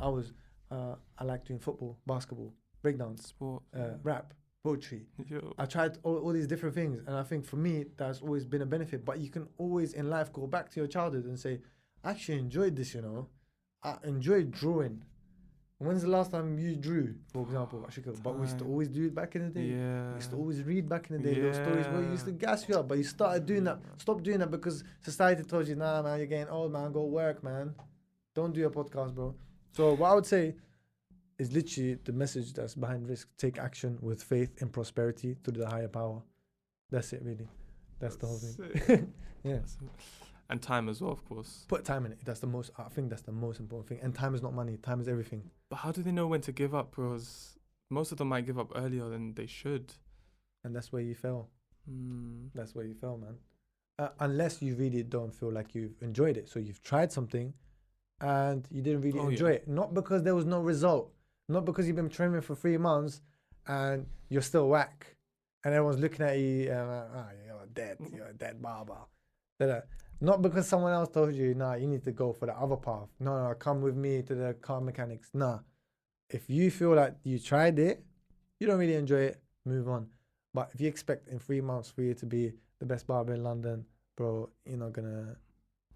I liked doing football, basketball, breakdance, sport, rap, poetry. Yo. I tried all these different things, and I think for me that's always been a benefit. But you can always in life go back to your childhood and say, I actually enjoyed this, you know. I enjoyed drawing. When's the last time you drew, for example? But we used to always do it back in the day. Yeah. We used to always read back in the day. Those stories where you used to gas you up, but you started doing that. Stop doing that because society told you, nah, man, you're getting old, man. Go work, man. Don't do a podcast, bro. So what I would say is literally the message that's behind risk. Take action with faith in prosperity through the higher power. That's it, really. That's the whole thing. Sick. Yeah. And time as well, of course. Put time in it. I think that's the most important thing. And time is not money. Time is everything. But how do they know when to give up? Because most of them might give up earlier than they should. And that's where you fail. Mm. That's where you fail, man. Unless you really don't feel like you've enjoyed it. So you've tried something and you didn't really enjoy it. Not because there was no result. Not because you've been training for 3 months and you're still whack. And everyone's looking at you and you're a dead barber. Not because someone else told you, nah, you need to go for the other path. No, come with me to the car mechanics. Nah. If you feel like you tried it, you don't really enjoy it, move on. But if you expect in 3 months for you to be the best barber in London, bro, you're not gonna.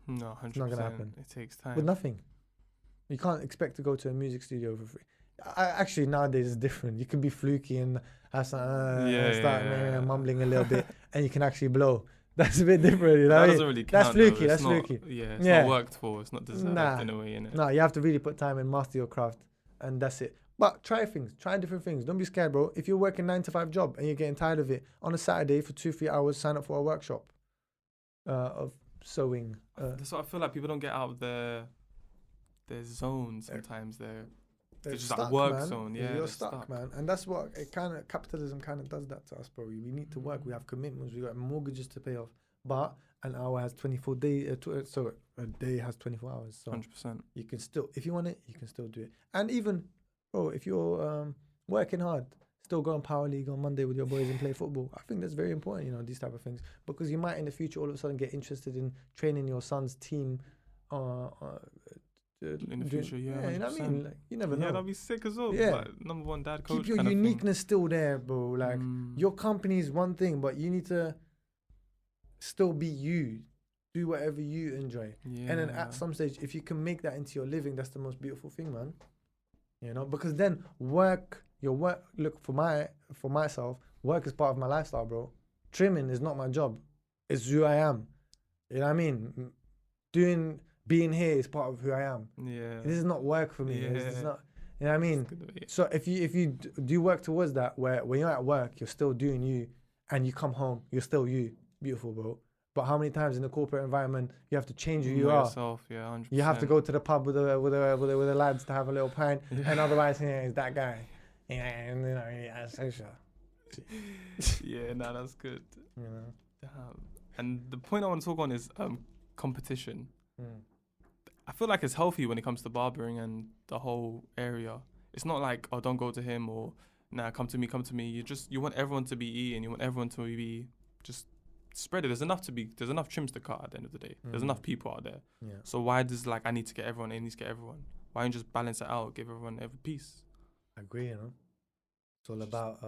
No, 100%. It's not gonna happen. It takes time. With nothing. You can't expect to go to a music studio for free. Actually, nowadays it's different. You can be fluky and have some, start mumbling a little bit, and you can actually blow. That's a bit different, you know. That doesn't really count. That's fluky. Though. That's not, fluky. Yeah, it's not worked for. It's not deserved in a way, innit? No, you have to really put time and master your craft, and that's it. But try things. Try different things. Don't be scared, bro. If you're working 9 to 5 job and you're getting tired of it, on a Saturday for 2-3 hours, sign up for a workshop of sewing. That's what I feel like people don't get out of their zone sometimes. They're just stuck, that work man. zone. Yeah, you're stuck, man. And that's what capitalism kind of does that to us, bro. We need to work. We have commitments. We got mortgages to pay off. But an hour has 24 days. So a day has 24 hours. So 100%. you can still, if you want it, you can still do it. And even, bro, if you're working hard, still go on Power League on Monday with your boys and play football. I think that's very important, you know, these type of things. Because you might in the future all of a sudden get interested in training your son's team in the future, yeah. You know what I mean? Like, you never know. Yeah, that'd be sick as well. Yeah. Like, number one dad coach. Keep your kind of uniqueness still there, bro. Like, thing. your company is one thing, but you need to still be you. Do whatever you enjoy. Yeah. And then at some stage, if you can make that into your living, that's the most beautiful thing, man. You know, because then look, for myself, work is part of my lifestyle, bro. Trimming is not my job. It's who I am. You know what I mean? Being here is part of who I am. Yeah. This is not work for me. Yeah. It's not, you know what I mean? So if you do work towards that, where when you're at work, you're still doing you, and you come home, you're still you. Beautiful, bro. But how many times in the corporate environment you have to change who you are? Yourself, yeah, 100%. You have to go to the pub with the lads to have a little pint, and otherwise, it's that guy. And you know, social. Yeah, no, that's good. You know. Damn. And the point I want to talk on is competition. Mm. I feel like it's healthy when it comes to barbering and the whole area. It's not like, oh, don't go to him, or nah, come to me. You want everyone to be eating. You want everyone to be just spread it. There's enough trims to cut at the end of the day. There's enough people out there. Yeah. So why does I need to get everyone, I need to get everyone? Why don't you just balance it out, give everyone every piece? I agree, you know. It's all about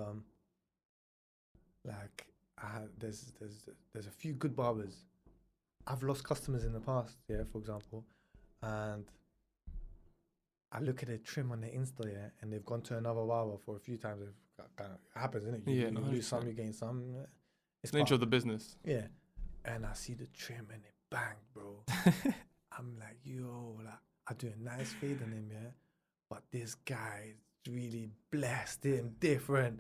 there's a few good barbers. I've lost customers in the past, yeah, for example, and I look at their trim on their Insta, yeah, and they've gone to another barber for a few times. It kind of happens, isn't it? You lose some, you gain some. It's the nature of the business. Yeah, and I see the trim and it bang, bro. I'm like, yo, I do a nice fade on him, yeah, but this guy is really blessed and different.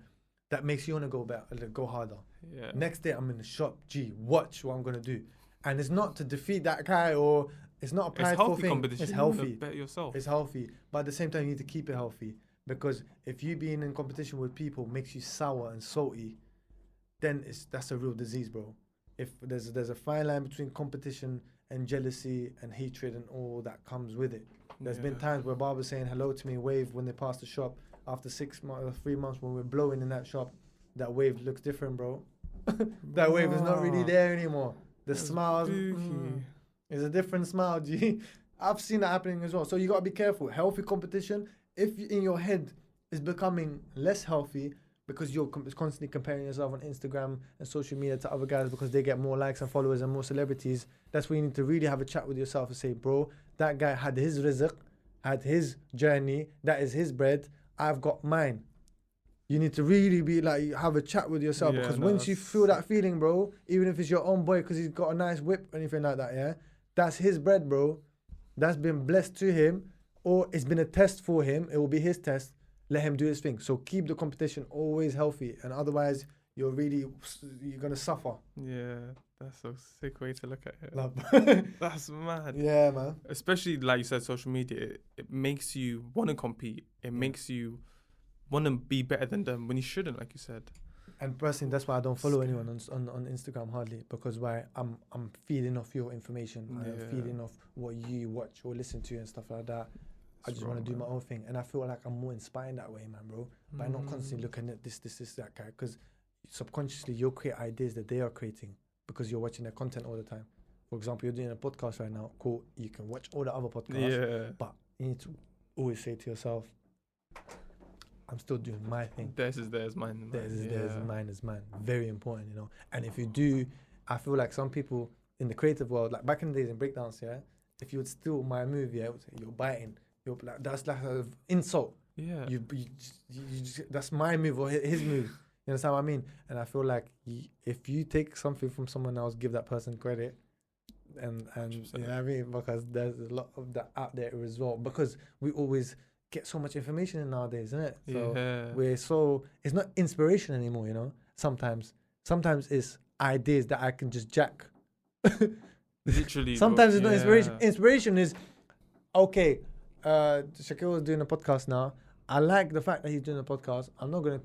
That makes you want to go harder. Yeah. Next day, I'm in the shop. Watch what I'm gonna do. And it's not to defeat that guy, or it's not a prideful thing. Competition. It's healthy. Bet yourself. It's healthy, but at the same time, you need to keep it healthy, because if you being in competition with people makes you sour and salty, then that's a real disease, bro. If there's a fine line between competition and jealousy and hatred and all that comes with it. There's been times where barbers saying hello to me, wave when they pass the shop. After 6 months or 3 months, when we're blowing in that shop, that wave looks different, bro. That wave is not really there anymore. The smiles, it's a different smile, G. I've seen that happening as well. So you gotta be careful. Healthy competition, if in your head is becoming less healthy because you're constantly comparing yourself on Instagram and social media to other guys because they get more likes and followers and more celebrities, that's where you need to really have a chat with yourself and say, bro, that guy had his rizq, had his journey, that is his bread, I've got mine. You need to really be like, have a chat with yourself, because once you feel that feeling, bro, even if it's your own boy because he's got a nice whip or anything like that, yeah, that's his bread, bro. That's been blessed to him, or it's been a test for him. It will be his test. Let him do his thing. So keep the competition always healthy, and otherwise you're gonna suffer. Yeah, that's a sick way to look at it. Like, That's mad. yeah, man. Especially like you said, social media. It makes you want to compete. It makes you want to be better than them when you shouldn't, like you said. And personally, that's why I don't follow anyone on Instagram hardly, because I'm feeding off your information. I'm feeding off what you watch or listen to and stuff like that. I just want to do my own thing, and I feel like I'm more inspired that way, man, bro. By not constantly looking at this, that guy, because subconsciously you'll create ideas that they are creating because you're watching their content all the time. For example, you're doing a podcast right now. Cool, you can watch all the other podcasts, but you need to always say to yourself, I'm still doing my thing. Theirs is theirs, mine is mine. Theirs is theirs, mine is mine. Very important, you know. And if you do, I feel like some people in the creative world, like back in the days in breakdance, if you would steal my move, you're biting. You're like, that's like an insult. Yeah. You that's my move or his move. You understand what I mean? And I feel like if you take something from someone else, give that person credit. And you know what I mean? Because there's a lot of that out there as well. Because we always get so much information in nowadays, isn't it? So it's not inspiration anymore, you know. Sometimes it's ideas that I can just jack. Literally. Sometimes it's not inspiration. Inspiration is okay. Shaquille is doing a podcast now. I like the fact that he's doing a podcast. I'm not gonna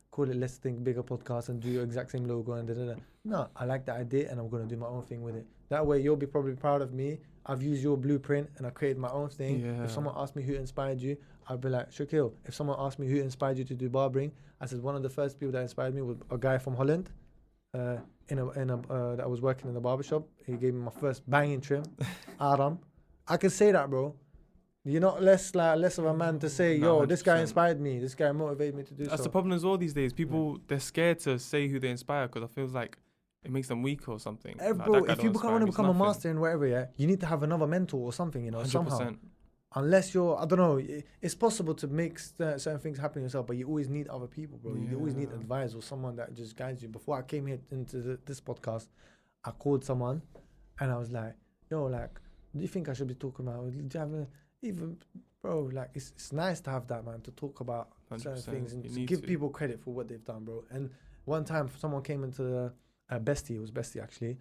call it Let's Think Bigger podcast and do your exact same logo and da. No, I like the idea and I'm gonna do my own thing with it. That way you'll be probably proud of me. I've used your blueprint and I created my own thing. Yeah. If someone asked me who inspired you, I'd be like, Shaquille. If someone asked me who inspired you to do barbering, I said one of the first people that inspired me was a guy from Holland. That was working in the barbershop. He gave me my first banging trim, Aram. I can say that, bro. You're not less of a man to say, yo, 100%. This guy inspired me. This guy motivated me to do so. That's the problem as well these days. People, they're scared to say who they inspire because it feels like it makes them weak or something. Bro, if you want to become a master in whatever, you need to have another mentor or something, you know, 100%. Somehow. Unless you're, I don't know, it's possible to make certain things happen yourself, but you always need other people, bro. You always need advice or someone that just guides you. Before I came here into this podcast, I called someone and I was like, yo, like, do you think I should be talking about, do you have even, bro, like, it's nice to have that, man, to talk about certain things and to give people credit for what they've done, bro. And one time someone came into the Bestie, it was Bestie actually.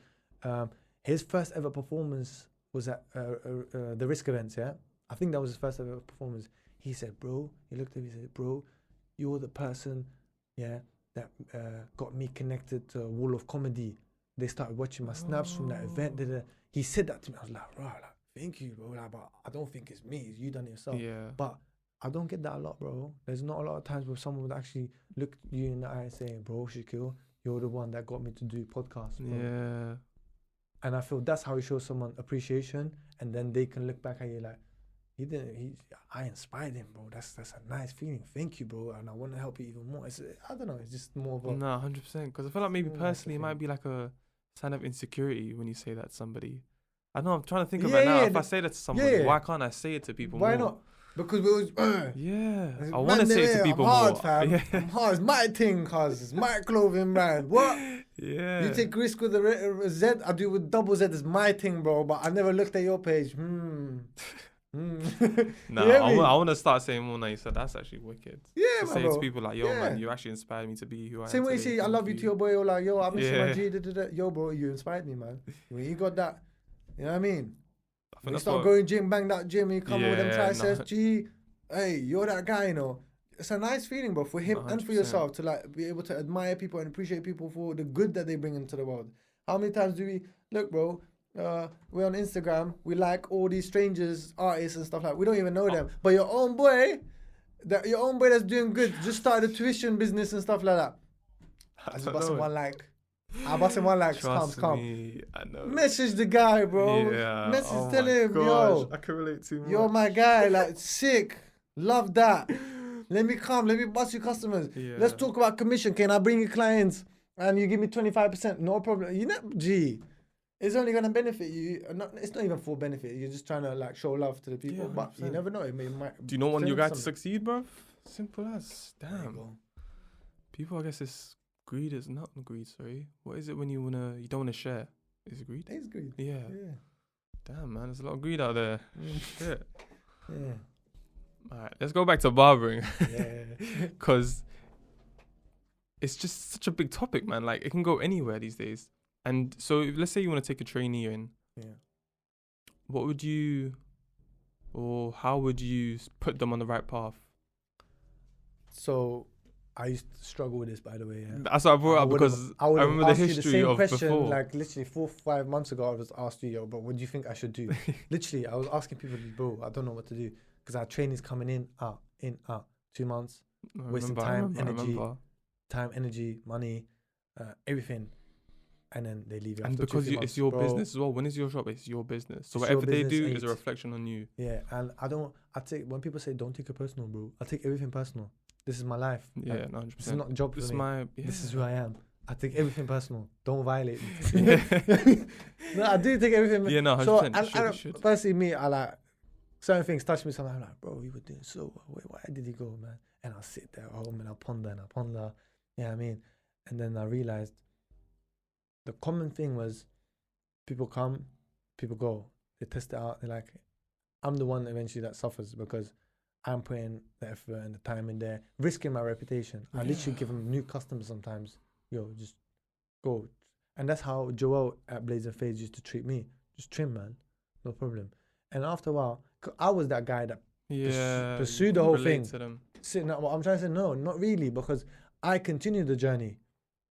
His first ever performance was at the Risk events, I think that was his first ever performance. He said, bro, he looked at me and said, bro, you're the person, that got me connected to Wall of Comedy. They started watching my snaps from that event. He said that to me. I was like, right, like, thank you, bro. Like, but I don't think it's me. It's you done it yourself. Yeah. But I don't get that a lot, bro. There's not a lot of times where someone would actually look you in the eye and say, bro, Shaquille, you're the one that got me to do podcasts, bro. Yeah. And I feel that's how you show someone appreciation, and then they can look back at you like, I inspired him, bro. That's a nice feeling. Thank you, bro. And I want to help you even more. I don't know. It's just more of a... No, 100%. Because I feel like maybe personally it might be like a sign of insecurity when you say that to somebody. I know, I'm trying to think of it now. If I say that to somebody, why can't I say it to people more? Why not? Because we always... I want to say it to people more. I'm hard, fam. I'm hard. It's my thing, cuz. It's my clothing brand. What? Yeah. You take risk with a Z, I do with double Z. It's my thing, bro. But I never looked at your page. No, I want to start saying more now. You said that's actually wicked. Yeah, to say to people like, yo, man, you actually inspired me to be who I am. Same way you say, I love you to your boy, or like, yo, I miss you, my G. Yo, bro, you inspired me, man. When you got that, you know what I mean? When you start going gym, bang that gym, you come with them triceps, G. Hey, you're that guy, you know. It's a nice feeling, bro, for him 100%. And for yourself to like be able to admire people and appreciate people for the good that they bring into the world. How many times do we look, bro? We're on Instagram. We like all these strangers, artists and stuff like. We don't even know them, but your own boy that's doing good just started a tuition business and stuff like that. I just bust him one like. I bust him one like. Calm. I know. Message the guy, bro. Yeah. Message tell him, gosh, yo. I can relate too much. You're my guy. Like sick. Love that. Let me come. Let me bust you customers. Yeah. Let's talk about commission. Can I bring you clients and you give me 25%? No problem. You know, G. It's only going to benefit you. It's not even for benefit. You're just trying to like show love to the people. Yeah, but you never know. It might. Do you not want your guy to succeed, bro? Simple as. Damn. People, I guess it's greed. Is not greed. Sorry. What is it when you don't want to share? Is it greed? It's greed. Yeah. Damn, man. There's a lot of greed out there. Shit. Yeah. All right. Let's go back to barbering. Yeah. Because it's just such a big topic, man. Like it can go anywhere these days. And so let's say you want to take a trainee in. Yeah. What would you, or how would you put them on the right path? So I used to struggle with this, by the way. Yeah. That's what I brought up because I remember the asked you history same of question, before. like literally 4-5 months ago. I was asked you, bro, what do you think I should do? Literally, I was asking people, bro, I don't know what to do because our trainees coming in, out, 2 months, wasting time, energy, money, everything. And then they leave you and after because 2-3 months. it's your Bro, business as well. When it's your shop, it's your business. So it's whatever your they business, do and is a reflection on you. Yeah, and when people say don't take it personal, bro, I take everything personal. This is my life. Yeah, Like, 100%. this is not a job for me. This is who I am. I take everything personal. Don't violate me. No, I do take everything. Yeah, no, 100%. So, you should. personally, me, I like certain things touch me. Sometimes I'm like, bro, you were doing so well. Wait, why did he go, man? And I'll sit there at home and I'll ponder. You know what I mean? And then I realized the common thing was people come, people go. They test it out. They're like, I'm the one eventually that suffers because I'm putting the effort and the time in there, risking my reputation. I literally give them new customers sometimes. Yo, just go. And that's how Joel at Blades and Fades used to treat me. Just trim, man. No problem. And after a while, I was that guy that pursued the whole thing. Well, I'm trying to say, no, not really, because I continued the journey.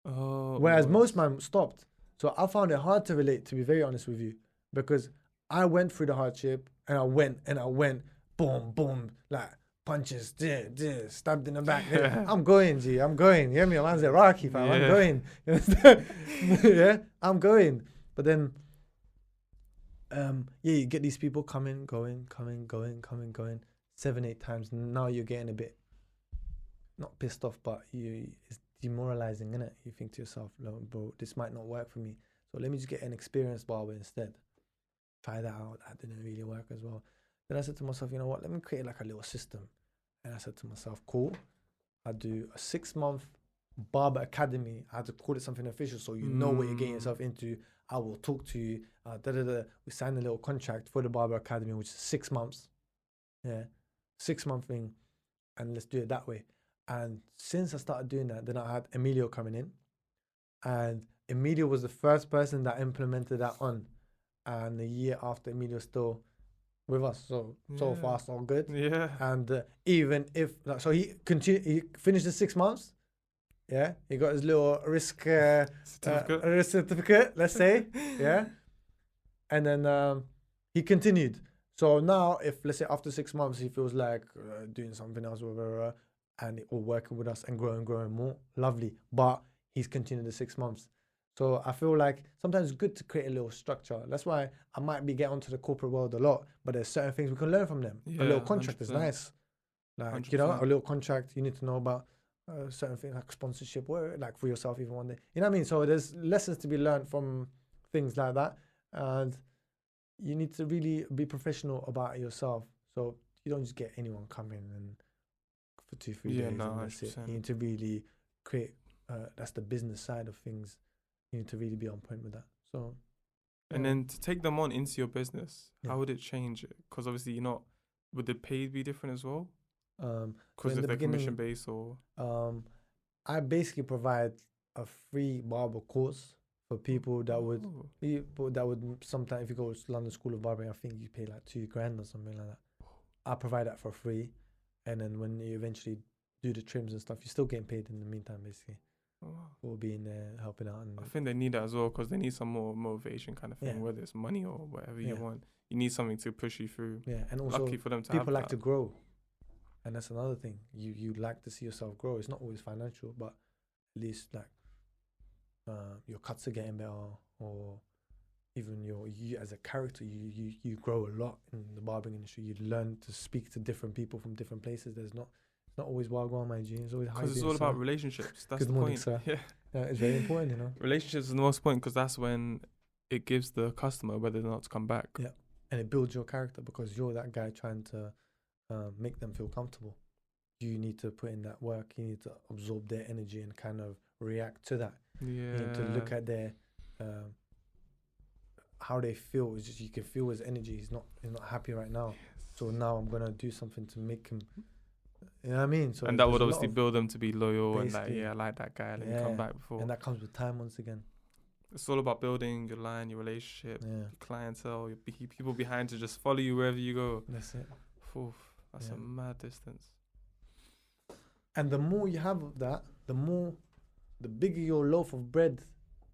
Whereas most men stopped. So I found it hard to relate, to be very honest with you, because I went through the hardship and I went, boom, boom, like punches, stabbed in the back. I'm going, G, I'm going. You hear me? I'm Iraqi, fam. I'm going. Yeah, I'm going. But then, you get these people coming, going, 7-8 times. Now you're getting a bit, not pissed off, but it's demoralizing, innit? You think to yourself, bro, this might not work for me. So let me just get an experienced barber instead. Try that out. That didn't really work as well. Then I said to myself, you know what? Let me create like a little system. And I said to myself, cool. I'll do a 6-month barber academy. I had to call it something official so you know what you're getting yourself into. I will talk to you. We signed a little contract for the barber academy, which is 6 months. Yeah, 6-month thing. And let's do it that way. And since I started doing that, then I had Emilio coming in. And Emilio was the first person that implemented that on. And a year after, Emilio's still with us. So far, so good. Yeah. And even if, so he finished the 6 months. Yeah. He got his little risk certificate, let's say. Yeah. And then he continued. So now, if let's say after 6 months, he feels like doing something else, and or working with us and growing more, lovely. But he's continued the 6 months. So I feel like sometimes it's good to create a little structure. That's why I might be getting onto the corporate world a lot, but there's certain things we can learn from them. A little contract 100%. Is nice. Like, 100%. You know, a little contract, you need to know about certain things like sponsorship, or like for yourself even one day. You know what I mean? So there's lessons to be learned from things like that. And you need to really be professional about yourself. So you don't just get anyone coming and for 2-3 days and that's it. You need to really create, that's the business side of things. You need to really be on point with that. So, and then to take them on into your business, how would it change it? Because obviously would the pay be different as well? Because if they're commission based or? I basically provide a free barber course for people that would sometimes, if you go to London School of Barbering, I think you pay like $2,000 or something like that. I provide that for free, and then when you eventually do the trims and stuff, you're still getting paid in the meantime, basically. Or being there helping out. And I think they need that as well, because they need some more motivation kind of thing, whether it's money or whatever you want. You need something to push you through. Yeah, and also lucky for them to people have like that. to grow, and that's another thing. You like to see yourself grow. It's not always financial, but at least like your cuts are getting better, or even you as a character, you grow a lot in the barbering industry. You learn to speak to different people from different places. It's not always wagwan, my G. It's always because it's all about relationships. That's Good the morning, point. Sir. Yeah, it's very important, you know. Relationships is the most important, because that's when it gives the customer whether or not to come back. Yeah, and it builds your character, because you're that guy trying to make them feel comfortable. You need to put in that work. You need to absorb their energy and kind of react to that. Yeah. You need to look at their how they feel. It's just, you can feel his energy. He's not happy right now. Yes. So now I'm gonna do something to make him You know what I mean? So And that would there's a lot obviously of- build them to be loyal and like, Basically. yeah, I like that guy. Let me come back before. and that comes with time once again. It's all about building your line, your relationship, Yeah, your clientele, your people behind to just follow you wherever you go. that's it. Oof, that's Yeah. a mad distance. And the more you have of that, the bigger your loaf of bread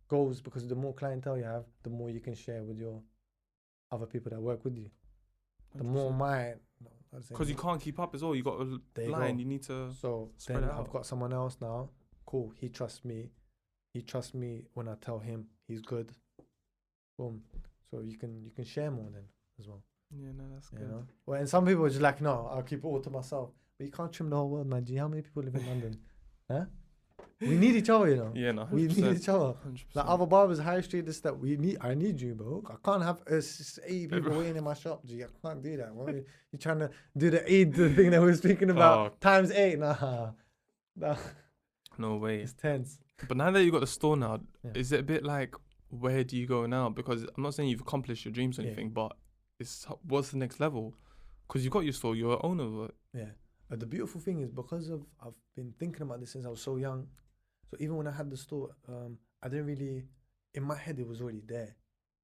goes, because the more clientele you have, the more you can share with your other people that work with you. The more Because you can't keep up as well. You got a There you line. go. You need to. So spread then it I've out. got someone else now. Cool. He trusts me. He trusts me when I tell him he's good. Boom. So you can share more then as well. Yeah, no, that's You good. know. Well, and some people are just like, no, I'll keep it all to myself. But you can't trim the whole world, man. G, how many people live in London? Huh? We need each other, you know. Yeah, no, 100%. We need each other. 100%. Like other barbers, high street, this, that. I need you, bro. I can't have 80 people waiting in my shop. G, I can't do that. What, you're trying to do the Eid thing that we were speaking about times 8. Nah. No way. It's tense. But now that you got the store now, Yeah. is it a bit like, where do you go now? Because I'm not saying you've accomplished your dreams or Yeah. anything, but what's the next level? Because you've got your store, you're an owner of it. Yeah. But the beautiful thing is, because I've been thinking about this since I was so young. So even when I had the store, I didn't really, in my head, it was already there.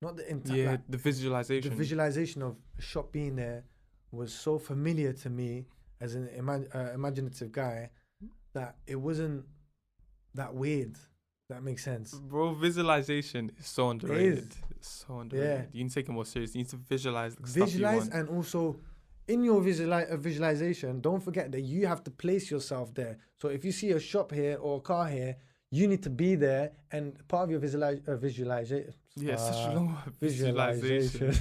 Not the entire. Yeah, the visualization. The visualization of a shop being there was so familiar to me as an imaginative guy that it wasn't that weird. That makes sense. Bro, visualization is so underrated. It's so underrated. Yeah. You need to take it more serious. You need to visualize the Visualize, stuff you want. and also in your visualization, don't forget that you have to place yourself there. So if you see a shop here or a car here, you need to be there, and part of your visualization. Yeah, it's such a long word. Visualization.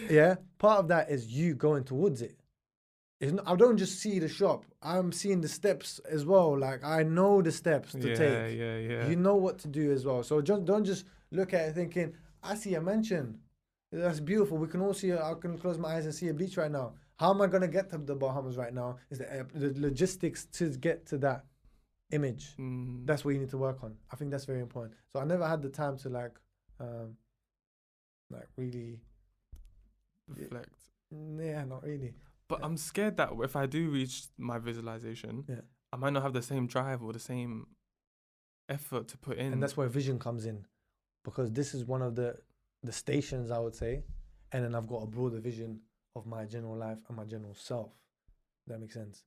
Yeah, part of that is you going towards it. I don't just see the shop. I'm seeing the steps as well. Like, I know the steps to take. Yeah. You know what to do as well. So don't just look at it thinking, I see a mansion. That's beautiful. We can all see it. I can close my eyes and see a beach right now. How am I going to get to the Bahamas right now? Is the logistics to get to that image. That's what you need to work on. I think that's very important. So I never had the time to like really reflect. Yeah, not really. But I'm scared that if I do reach my visualization, I might not have the same drive or the same effort to put in. And that's where vision comes in, because this is one of the stations, I would say, and then I've got a broader vision of my general life and my general self. That makes sense.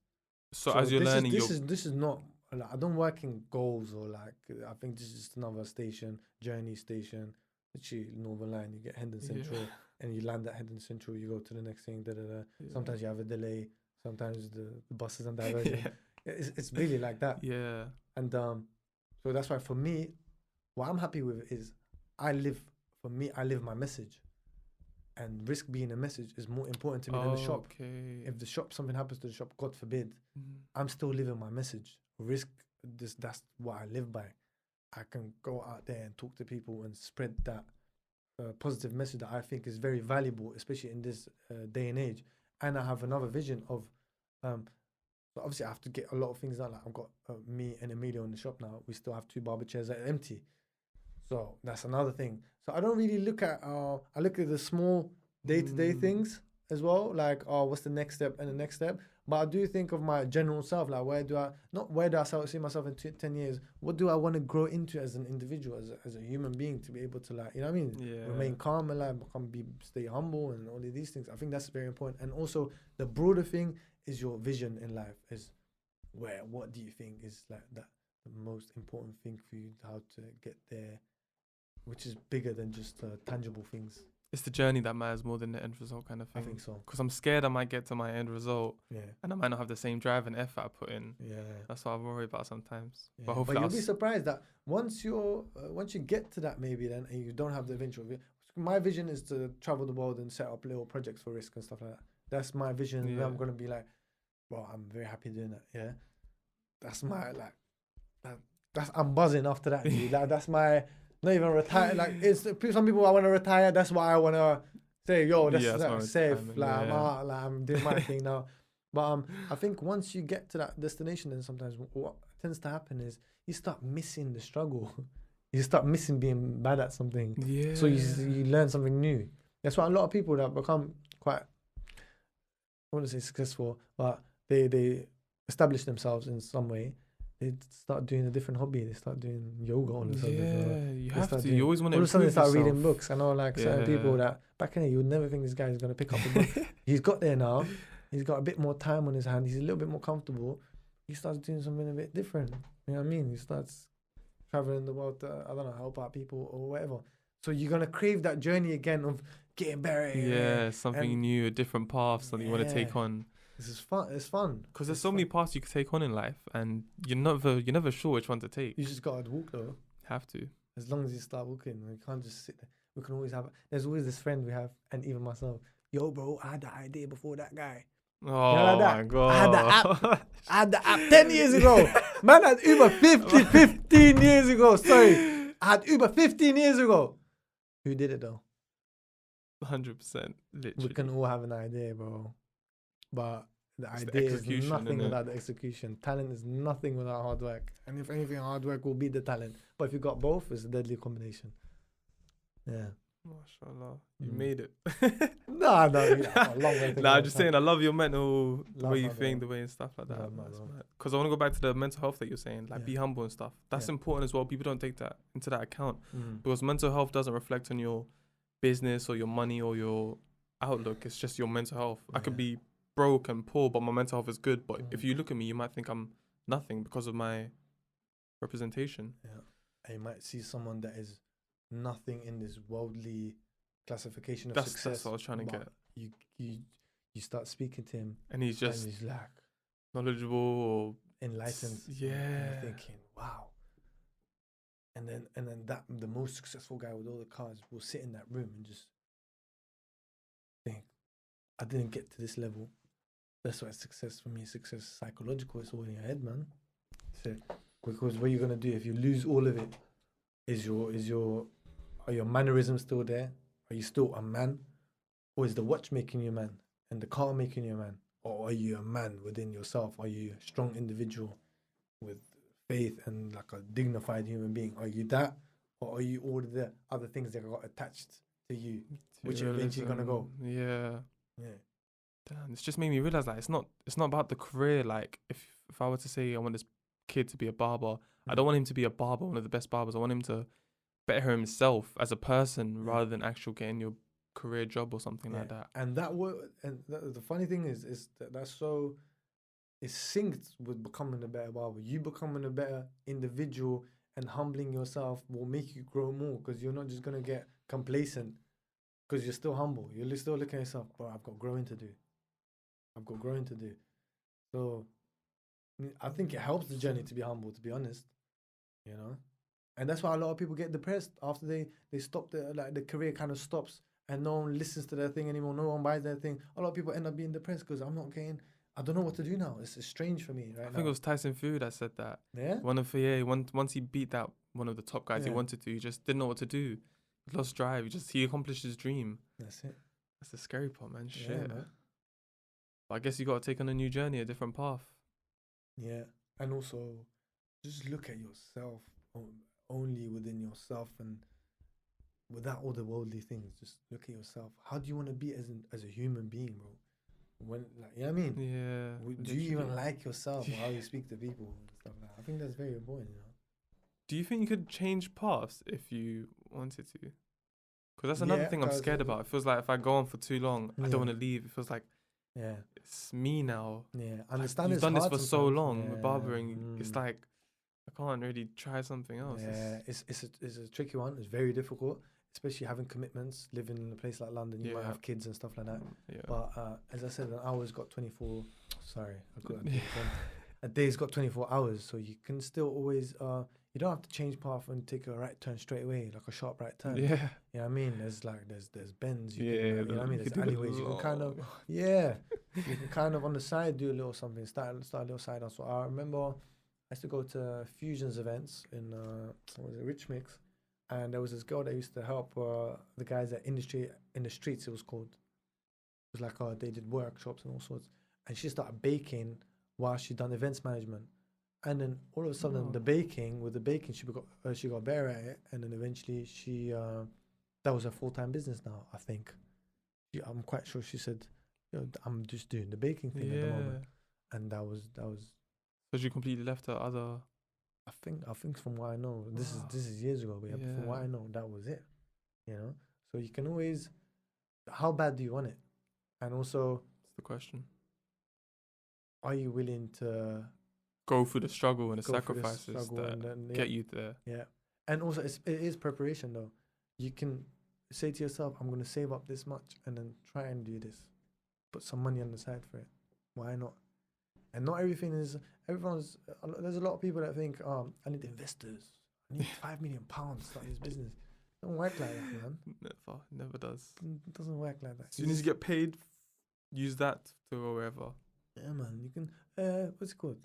So as you're learning, this is not. Like, I don't work in goals or like. I think this is just another station, journey station. Literally Northern Line. You get Hendon Central, and you land at Hendon Central. You go to the next thing. Sometimes you have a delay. Sometimes the bus is on diversion. It's really like that. Yeah. And so that's why for me, what I'm happy with is I live my message, and risk being a message is more important to me than the shop. Okay. If the shop, something happens to the shop, God forbid, I'm still living my message. Risk, that's what I live by. I can go out there and talk to people and spread that positive message that I think is very valuable, especially in this day and age. And I have another vision of, but obviously I have to get a lot of things done. Like I've got me and Emilio in the shop now. We still have 2 barber chairs that are empty. So that's another thing. So I don't really look at, I look at the small day-to-day things as well. Like, what's the next step and the next step? But I do think of my general self. Like, where do I see myself in 10 years? What do I want to grow into as an individual, as a human being, to be able to, like, you know what I mean? Yeah. Remain calm and like stay humble and all of these things. I think that's very important. And also the broader thing is your vision in life. Is what do you think is like the most important thing for you, how to get there, which is bigger than just tangible things. It's the journey that matters more than the end result, kind of thing. I think so. Because I'm scared I might get to my end result, and I might not have the same drive and effort I put in. Yeah, that's what I worry about sometimes. Yeah. But hopefully, you'll be surprised that once you get to that, maybe then, and you don't have the eventual. My vision is to travel the world and set up little projects for risk and stuff like that. That's my vision. And I'm gonna be like, well, I'm very happy doing that. Yeah, that's my I'm buzzing after that. Dude. That's my. Not even retire. Like, it's some people I want to retire. That's why I want to say, yo, that's safe. I'm doing my thing now. But I think once you get to that destination, then sometimes what tends to happen is you start missing the struggle. You start missing being bad at something. Yeah. So you learn something new. That's why a lot of people that become quite, I want to say successful, but they establish themselves in some way, they start doing a different hobby. They start doing yoga all of a sudden. Yeah, you They have start to. doing- You always want to all of a sudden, they improve start reading yourself. books. I know, like certain people Yeah. that back in there, you would never think this guy is going to pick up a book. He's got there now. He's got a bit more time on his hand. He's a little bit more comfortable. He starts doing something a bit different. You know what I mean? He starts traveling the world to, I don't know, help out people or whatever. So you're going to crave that journey again of getting better. Yeah, something and- new, a different path, something you want to take Yeah. on. This is fun. It's fun. Because there's It's so many fun. paths you could take on in life, and you're never sure which one to take. You just got to walk though. Have to. As long as you start walking, you can't just sit there. We can always have. There's always this friend we have, and even myself. Yo, bro, I had the idea before that guy. Oh like that? my god. I had the app 10 years ago. Man had Uber 15 years ago. Sorry, I had Uber 15 years ago. Who did it though? 100%. Literally. We can all have an idea, bro. But the It's the idea is execution, nothing innit? without the execution. Talent is nothing without hard work. And if anything, hard work will beat the talent. But if you got both, it's a deadly combination. Yeah. MashaAllah. You Mm. made it. Nah, a long way to Nah, go. I'm just saying, I love your mental, the Love way you my think, bro. the way and stuff like that. Love my bro. Because I want to go back to the mental health that you're saying, like Yeah. be humble and stuff. That's Yeah. important as well. People don't take that into that account Mm. because mental health doesn't reflect on your business or your money or your outlook. It's just your mental health. I could Yeah. be broke and poor, but my mental health is good. But if Mhm. you look at me, you might think I'm nothing because of my representation. Yeah. And you might see someone that is nothing in this worldly classification of That's success. what I was trying to but get. You start speaking to him And he's just and he's like knowledgeable or enlightened. And yeah. you're thinking, wow. And then that the most successful guy with all the cars will sit in that room and just think, I didn't get to this level. That's why success for me. Success is psychological. It's all in your head, man. So, because what you're gonna do if you lose all of it, are your mannerisms still there? Are you still a man, or is the watch making you a man and the car making you a man, or are you a man within yourself? Are you a strong individual with faith and like a dignified human being? Are you that, or are you all the other things that got attached to you, which are eventually gonna go? Yeah. Yeah. Damn, it's just made me realize that it's not about the career. Like if I were to say I want this kid to be a barber, I don't want him to be a barber, one of the best barbers. I want him to better himself as a person rather than actual getting your career job or something like that. And the funny thing is that that's so it's synced with becoming a better barber. You becoming a better individual and humbling yourself will make you grow more because you're not just gonna get complacent because you're still humble. You're still looking at yourself, but I've got growing to do. So I think it helps the journey to be humble, to be honest. You know? And that's why a lot of people get depressed after they stop the career kind of stops and no one listens to their thing anymore. No one buys their thing. A lot of people end up being depressed because I don't know what to do now. It's strange for me right I now. think it was Tyson Fury that said that. Yeah? Once he beat that one of the top guys he Yeah. wanted to, he just didn't know what to do. He lost drive. He accomplished his dream. That's it. That's the scary part, man. Yeah, Shit. man. But I guess you got to take on a new journey, a different path. Yeah. And also just look at yourself only within yourself and without all the worldly things. Just look at yourself. How do you want to be as a human being, bro? When, like, you know what I mean? Yeah. Do you even literally. like yourself or how you speak to people and stuff like that? I think that's very important, you know? Do you think you could change paths if you wanted to? Because that's another Yeah, thing I'm 'cause scared about. It feels like if I go on for too long, I Yeah. don't want to leave. It feels like Yeah. it's me now. Yeah. Like, Understand you've it's done this hard for so sometimes. long with Yeah, barbering. It's like I can't really try something else. Yeah, it's a tricky one. It's very difficult, especially having commitments, living in a place like London. You might Yeah. have kids and stuff like that. Yeah. But as I said, an hour's got 24. Sorry, I got a day's got 24 hours, so you can still always. You don't have to change path and take a right turn straight away, like a sharp right turn. Yeah. You know what I mean? There's bends. You can, you know what I mean? you There's could do the alleyways. You can kind of, long- yeah. You can kind of on the side do a little something. Start a little side hustle. I remember I used to go to Fusions events in what was it, Rich Mix, and there was this girl that used to help the guys at Industry in the Streets. It was called. It was like they did workshops and all sorts, and she started baking while she done events management. And then all of a sudden, Oh. the baking she got better at it, and then eventually she that was her full-time business now. I think I'm quite sure she said, "I'm just doing the baking thing at the moment," and that was So you completely left the other. I think from what I know, this is years ago, but from what Yeah. I know, that was it. You know, so you can always, how bad do you want it, and also, That's the question. are you willing to Go through the struggle and the go through the sacrifices struggle that and then get you there. yeah, and also it is preparation though. You can say to yourself, I'm gonna save up this much and then try and do this, put some money on the side for it. Why not? And not everything is everyone's. There's a lot of people that think, I need investors. I need £5 million to start this business. It don't work like that, man. Never does. It doesn't work like that. As soon as you get paid, use that to go wherever. Yeah, man. You can. What's it called?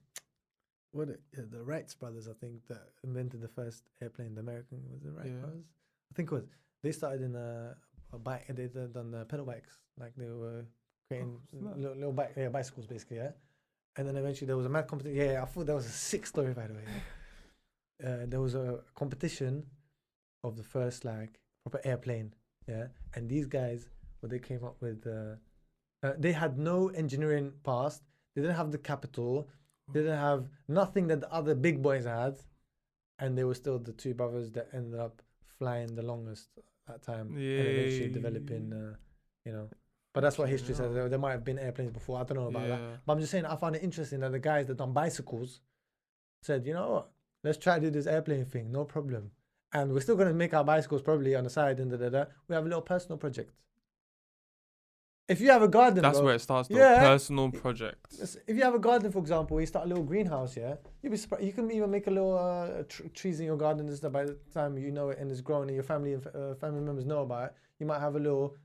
The Wrights brothers, I think, that invented the first airplane. The American was the Wright brothers. I think it was. They started in a bike. They done the pedal bikes, like they were creating little bicycles basically. Yeah. And then eventually there was a mad competition. Yeah, I thought that was a sick story, by the way. Yeah? There was a competition of the first like proper airplane. Yeah, and these guys, what they came up with, they had no engineering past. They didn't have the capital. They didn't have nothing that the other big boys had, and they were still the two brothers that ended up flying the longest at that time and eventually developing, you know. But that's what history says. There might have been airplanes before. I don't know about that. But I'm just saying, I found it interesting that the guys that done bicycles said, you know what, let's try to do this airplane thing, no problem. And we're still going to make our bicycles probably on the side and we have a little personal project. If you have a garden, that's bro, where it starts. Yeah, personal projects. If you have a garden, for example, you start a little greenhouse. Yeah, you'll be surprised. You can even make a little trees in your garden and stuff. By the time you know it and it's grown, and your family members know about it, you might have a little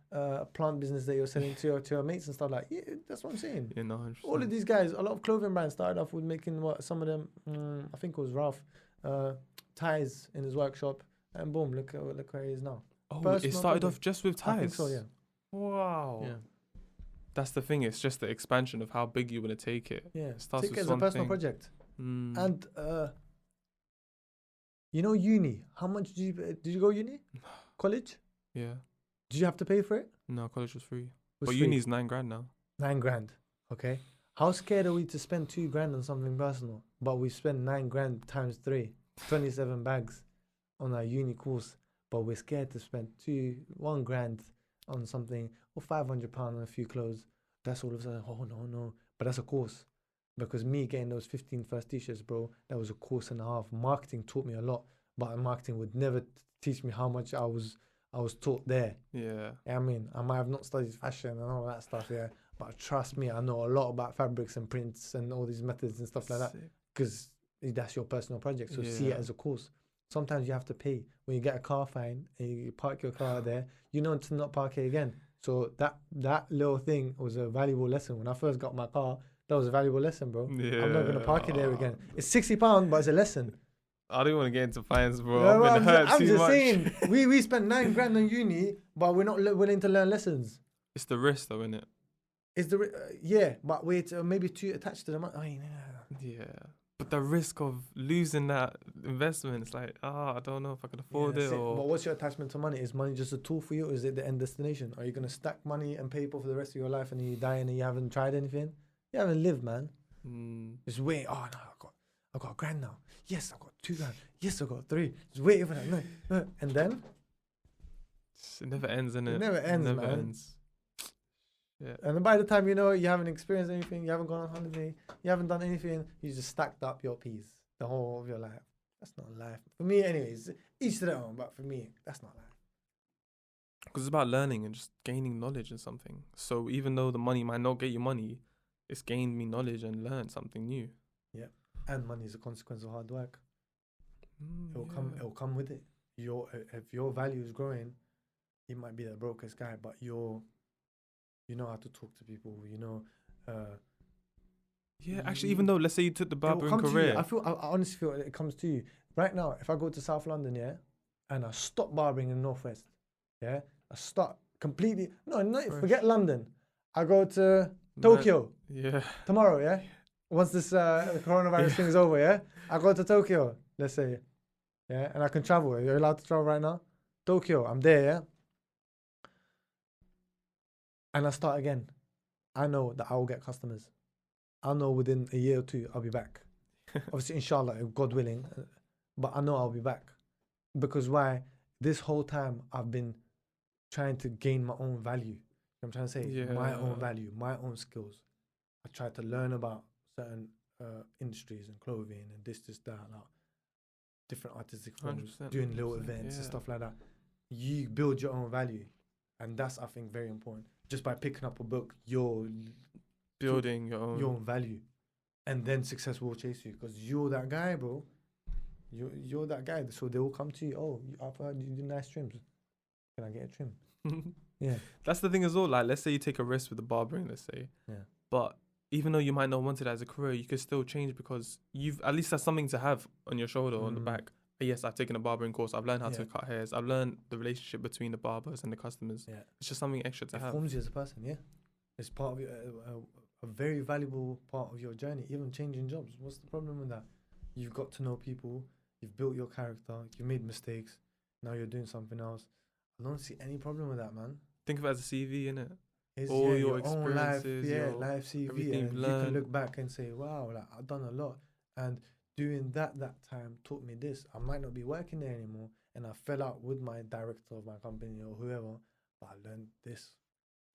plant business that you're selling to your mates and stuff like. Yeah, that's what I'm saying. Yeah, no, all of these guys, a lot of clothing brands started off with making some of them. I think it was Ralph ties in his workshop, and boom, look where he is now. Oh, it started off just with ties. I think so, yeah. Wow. Yeah. That's the thing. It's just the expansion of how big you want to take it. Yeah. It starts take with it as a personal project. And you know, uni. How much did you go uni? College? Yeah. Did you have to pay for it? No, college was free. But uni's $9,000 now. $9,000. Okay. How scared are we to spend $2,000 on something personal? But we spend $9,000 times 3, 27 bags on our uni course. But we're scared to spend $1,000 on something, or £500 on a few clothes. That's all of a sudden, oh no. But that's a course. Because me getting those 15 first t-shirts, bro, that was a course and a half. Marketing taught me a lot, but marketing would never teach me how much I was taught there. Yeah. I mean, I might have not studied fashion and all that stuff, yeah, but trust me, I know a lot about fabrics and prints and all these methods and stuff like that, because that's your personal project. So see it as a course. Sometimes you have to pay. When you get a car fine and you park your car there, you know to not park it again. So that little thing was a valuable lesson. When I first got my car, that was a valuable lesson, bro. Yeah. I'm not going to park it there again. It's £60, but it's a lesson. I don't want to get into fines, bro. No, I'm just saying, we spent $9,000 on uni, but we're not willing to learn lessons. It's the risk, though, isn't it? It's the yeah, but we're maybe too attached to the money. I mean, yeah, but the risk of losing that investment, it's like, I don't know if I can afford it. But what's your attachment to money? Is money just a tool for you, or is it the end destination? Are you gonna stack money and pay people for the rest of your life, and you die and you haven't tried anything? You haven't lived, man. Just wait. Oh no, I've got $1,000 now. Yes, I've got $2,000. Yes, I've got 3. Just waiting for that. No. And then it never ends, innit? It never ends, it never man. ends. Yeah. And then by the time you know you haven't experienced anything, you haven't gone on holiday, you haven't done anything, you just stacked up your peas the whole of your life. That's not life. For me, anyways, each to their own, but for me, that's not life. Because it's about learning and just gaining knowledge in something. So even though the money might not get you money, it's gained me knowledge and learned something new. Yeah. And money is a consequence of hard work. It'll come with it. If your value is growing, you might be the brokest guy, but you know how to talk to people, actually, even though, let's say you took the barbering career. I honestly feel it comes to you. Right now, if I go to South London, yeah, and I stop barbering in Northwest, yeah, I start completely, forget London. I go to Tokyo. Yeah. Tomorrow, yeah? Once this coronavirus thing is over, yeah? I go to Tokyo, let's say, yeah, and I can travel. You're allowed to travel right now? Tokyo, I'm there, yeah? And I start again. I know that I will get customers. I know within a year or two, I'll be back. Obviously, inshallah, God willing. But I know I'll be back. Because why? This whole time I've been trying to gain my own value. I'm trying to say my own value, my own skills. I tried to learn about certain industries and clothing and this, that, like, different artistic forms, 100%, doing little events and yeah. stuff like that. You build your own value, and that's, I think, very important. Just by picking up a book, you're Building your own. value, and then success will chase you because you're that guy, bro. You're that guy. So they will come to you. Oh, I've heard you do nice trims. Can I get a trim? Yeah. That's the thing as well. Like, let's say you take a risk with the barbering, let's say. Yeah. But even though you might not want it as a career, you could still change because you've at least that's something to have on your shoulder, on the back. Yes, I've taken a barbering course. I've learned how to cut hairs. I've learned the relationship between the barbers and the customers. Yeah. It's just something extra to have. It forms you as a person, yeah. It's part of your, a very valuable part of your journey, even changing jobs. What's the problem with that? You've got to know people. You've built your character. You've made mistakes. Now you're doing something else. I don't see any problem with that, man. Think of it as a CV, innit? It's all your experiences, own life CV. And you can look back and say, wow, like, I've done a lot. And doing that time taught me this. I might not be working there anymore. And I fell out with my director of my company or whoever. But I learned this.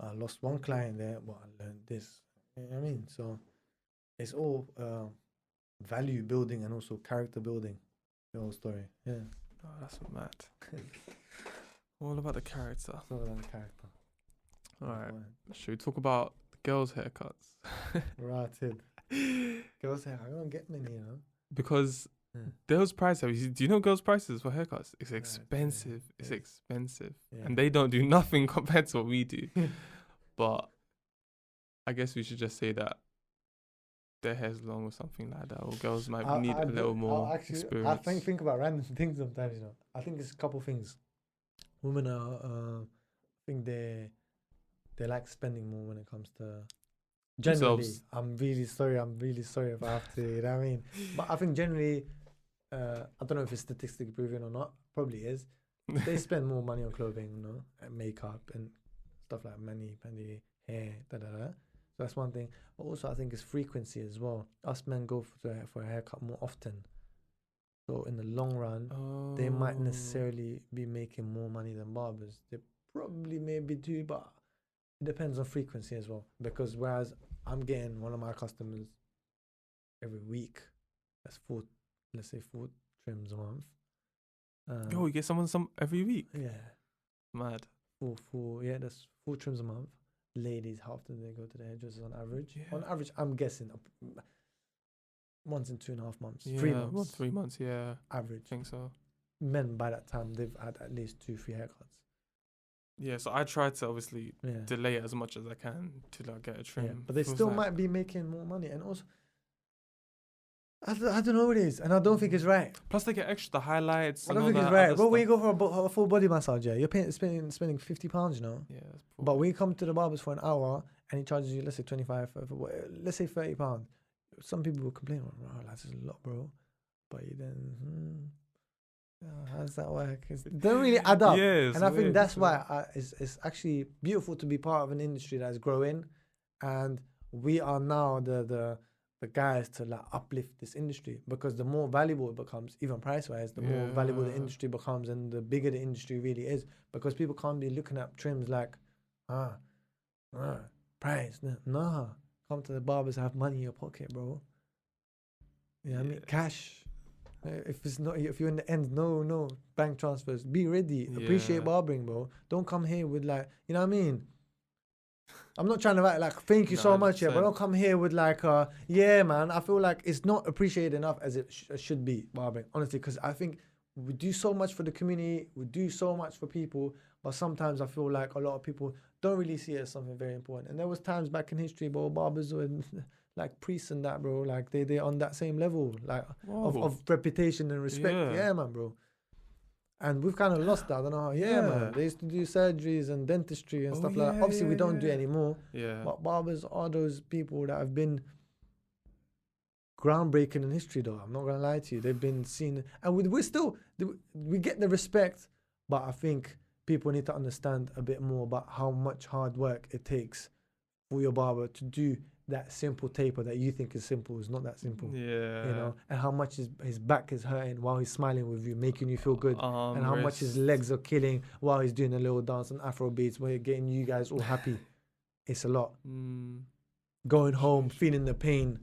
I lost one client there, but I learned this. You know what I mean? So it's all value building and also character building. The whole story. Yeah. Oh, that's mad. All about the character. It's all about the character. All right. Should we talk about the girls' haircuts? Rotted. Girls' hair. I don't get many, you know. Because those prices. Do you know girls' prices for haircuts? It's expensive. It's expensive, and they don't do nothing compared to what we do. But I guess we should just say that their hair's long or something like that, or girls might need a little more experience. I think about random things sometimes, you know. I think it's a couple things. Women are, I think they like spending more when it comes to. Generally, themselves. I'm really sorry if I have to, you know what I mean? But I think generally, I don't know if it's statistically proven or not, probably is. They spend more money on clothing, you know, and makeup and stuff like mani, hair, So that's one thing. But also, I think it's frequency as well. Us men go for a haircut more often. So in the long run, they might necessarily be making more money than barbers. They probably maybe do, but it depends on frequency as well. Because whereas I'm getting one of my customers every week, that's let's say 4 trims a month. You get someone every week? Yeah. Mad. That's 4 trims a month. Ladies, how often they go to the hairdressers on average? Yeah. On average, I'm guessing once in 2.5 months. 3 months. Well, 3 months, yeah. Average. I think so. Men, by that time, they've had at least 2-3 haircuts. Yeah, so I try to obviously delay it as much as I can till I get a trim. Yeah, but they still might be making more money. And also, I don't know what it is. And I don't think it's right. Plus, they get extra highlights. I don't think it's right. But when you go for a full body massage, you're spending £50, you know? Yeah. But when you come to the barber's for an hour and he charges you, let's say 25, let's say £30. Some people will complain, oh, that's a lot, bro. But you then, how does that work? It doesn't really add up. Yeah, and I think that's why it's actually beautiful to be part of an industry that is growing. And we are now the guys to like uplift this industry, because the more valuable it becomes, even price-wise, the more valuable the industry becomes and the bigger the industry really is. Because people can't be looking at trims like, price. Nah. Come to the barbers, have money in your pocket, bro. You know what I mean? Cash. If you're in the end, no bank transfers. Be ready. Appreciate barbering, bro. Don't come here with like, you know what I mean? I'm not trying to write like, thank you so much, but don't come here with like, man. I feel like it's not appreciated enough as it should be, barbering. Honestly, because I think we do so much for the community. We do so much for people, but sometimes I feel like a lot of people don't really see it as something very important. And there was times back in history, bro, barbers were like priests and that, bro. Like they're on that same level, like of reputation and respect. Yeah, man, bro. And we've kind of lost that. I don't know how. Man. They used to do surgeries and dentistry and stuff like that. Obviously, we don't do it anymore. Yeah. But barbers are those people that have been groundbreaking in history, though. I'm not gonna lie to you. They've been seen, and we get the respect, but I think people need to understand a bit more about how much hard work it takes for your barber to do that simple taper that you think is simple is not that simple. Yeah. You know, and how much his back is hurting while he's smiling with you, making you feel good, and how much his legs are killing while he's doing a little dance and Afro beats, where you're getting you guys all happy. It's a lot. Going home, feeling the pain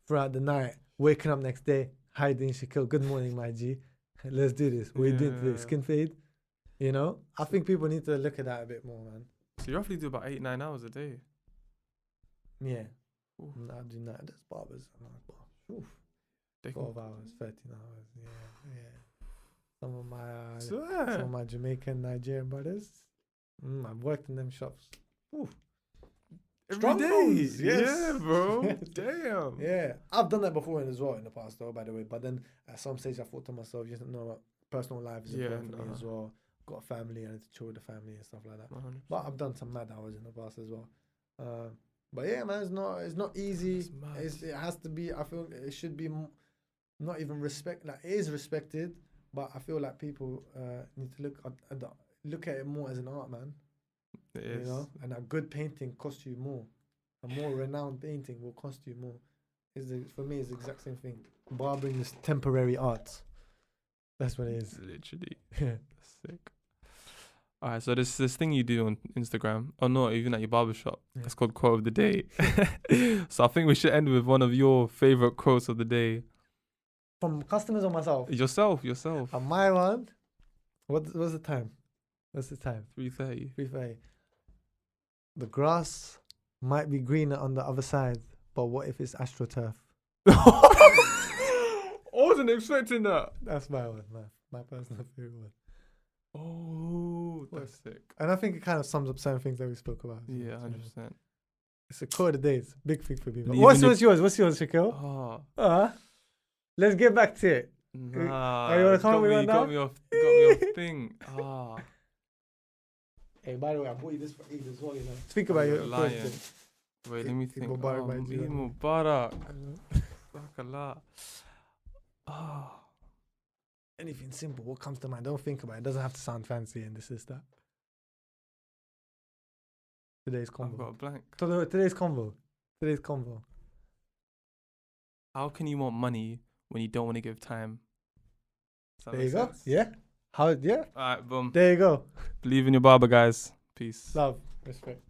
throughout the night, waking up next day, hiding Shaquille. Good morning, my G. Let's do this. What are you doing today? Skin fade? You know? I think people need to look at that a bit more, man. So you roughly do about 8-9 hours a day? Yeah. Oof. I do not. That's barbers. Oof. 12 hours, 13 hours. Yeah. Some of my Jamaican, Nigerian brothers. I've worked in them shops. Oof. Every day. Bones, yes. Yeah, bro. Damn. Yeah. I've done that before as well in the past, though, by the way. But then at some stage, I thought to myself, you know, personal life is important for me as well. Got a family, I need to chill with the family and stuff like that. 100%. But I've done some mad hours in the past as well. But yeah, man, it's not easy. It has to be. I feel it should be not even respect. Like, it is respected, but I feel like people need to look at it more as an art, man. It is. You know, and a good painting costs you more. A more renowned painting will cost you more. For me, it's the exact same thing. Barbering is temporary art. That's what it is. Literally. That's sick. All right, so this thing you do on Instagram, or not, even at your barbershop, it's called Quote of the Day. So I think we should end with one of your favorite quotes of the day. From customers or myself? Yourself. On my one, what's the time? 3:30. 3:30. The grass might be greener on the other side, but what if it's AstroTurf? I wasn't expecting that. That's my one, my personal favorite one. Oh, that's sick. And I think it kind of sums up certain things that we spoke about. Yeah, 100%. It's a quote of the day. It's a big thing for people. What's yours? What's yours, Shaquille? Let's get back to it. Nah, you want to come with one now? Got me off thing. Hey, by the way, I bought you this for Eid as well, you know. Think about your lion. Wait, let me think. Mubarak. Barakallah. Anything simple, what comes to mind? Don't think about it. It doesn't have to sound fancy and this is that. Today's convo. I've got a blank. Today's convo. How can you want money when you don't want to give time? There you go. Yeah. Yeah. All right, boom. There you go. Believe in your barber, guys. Peace. Love. Respect.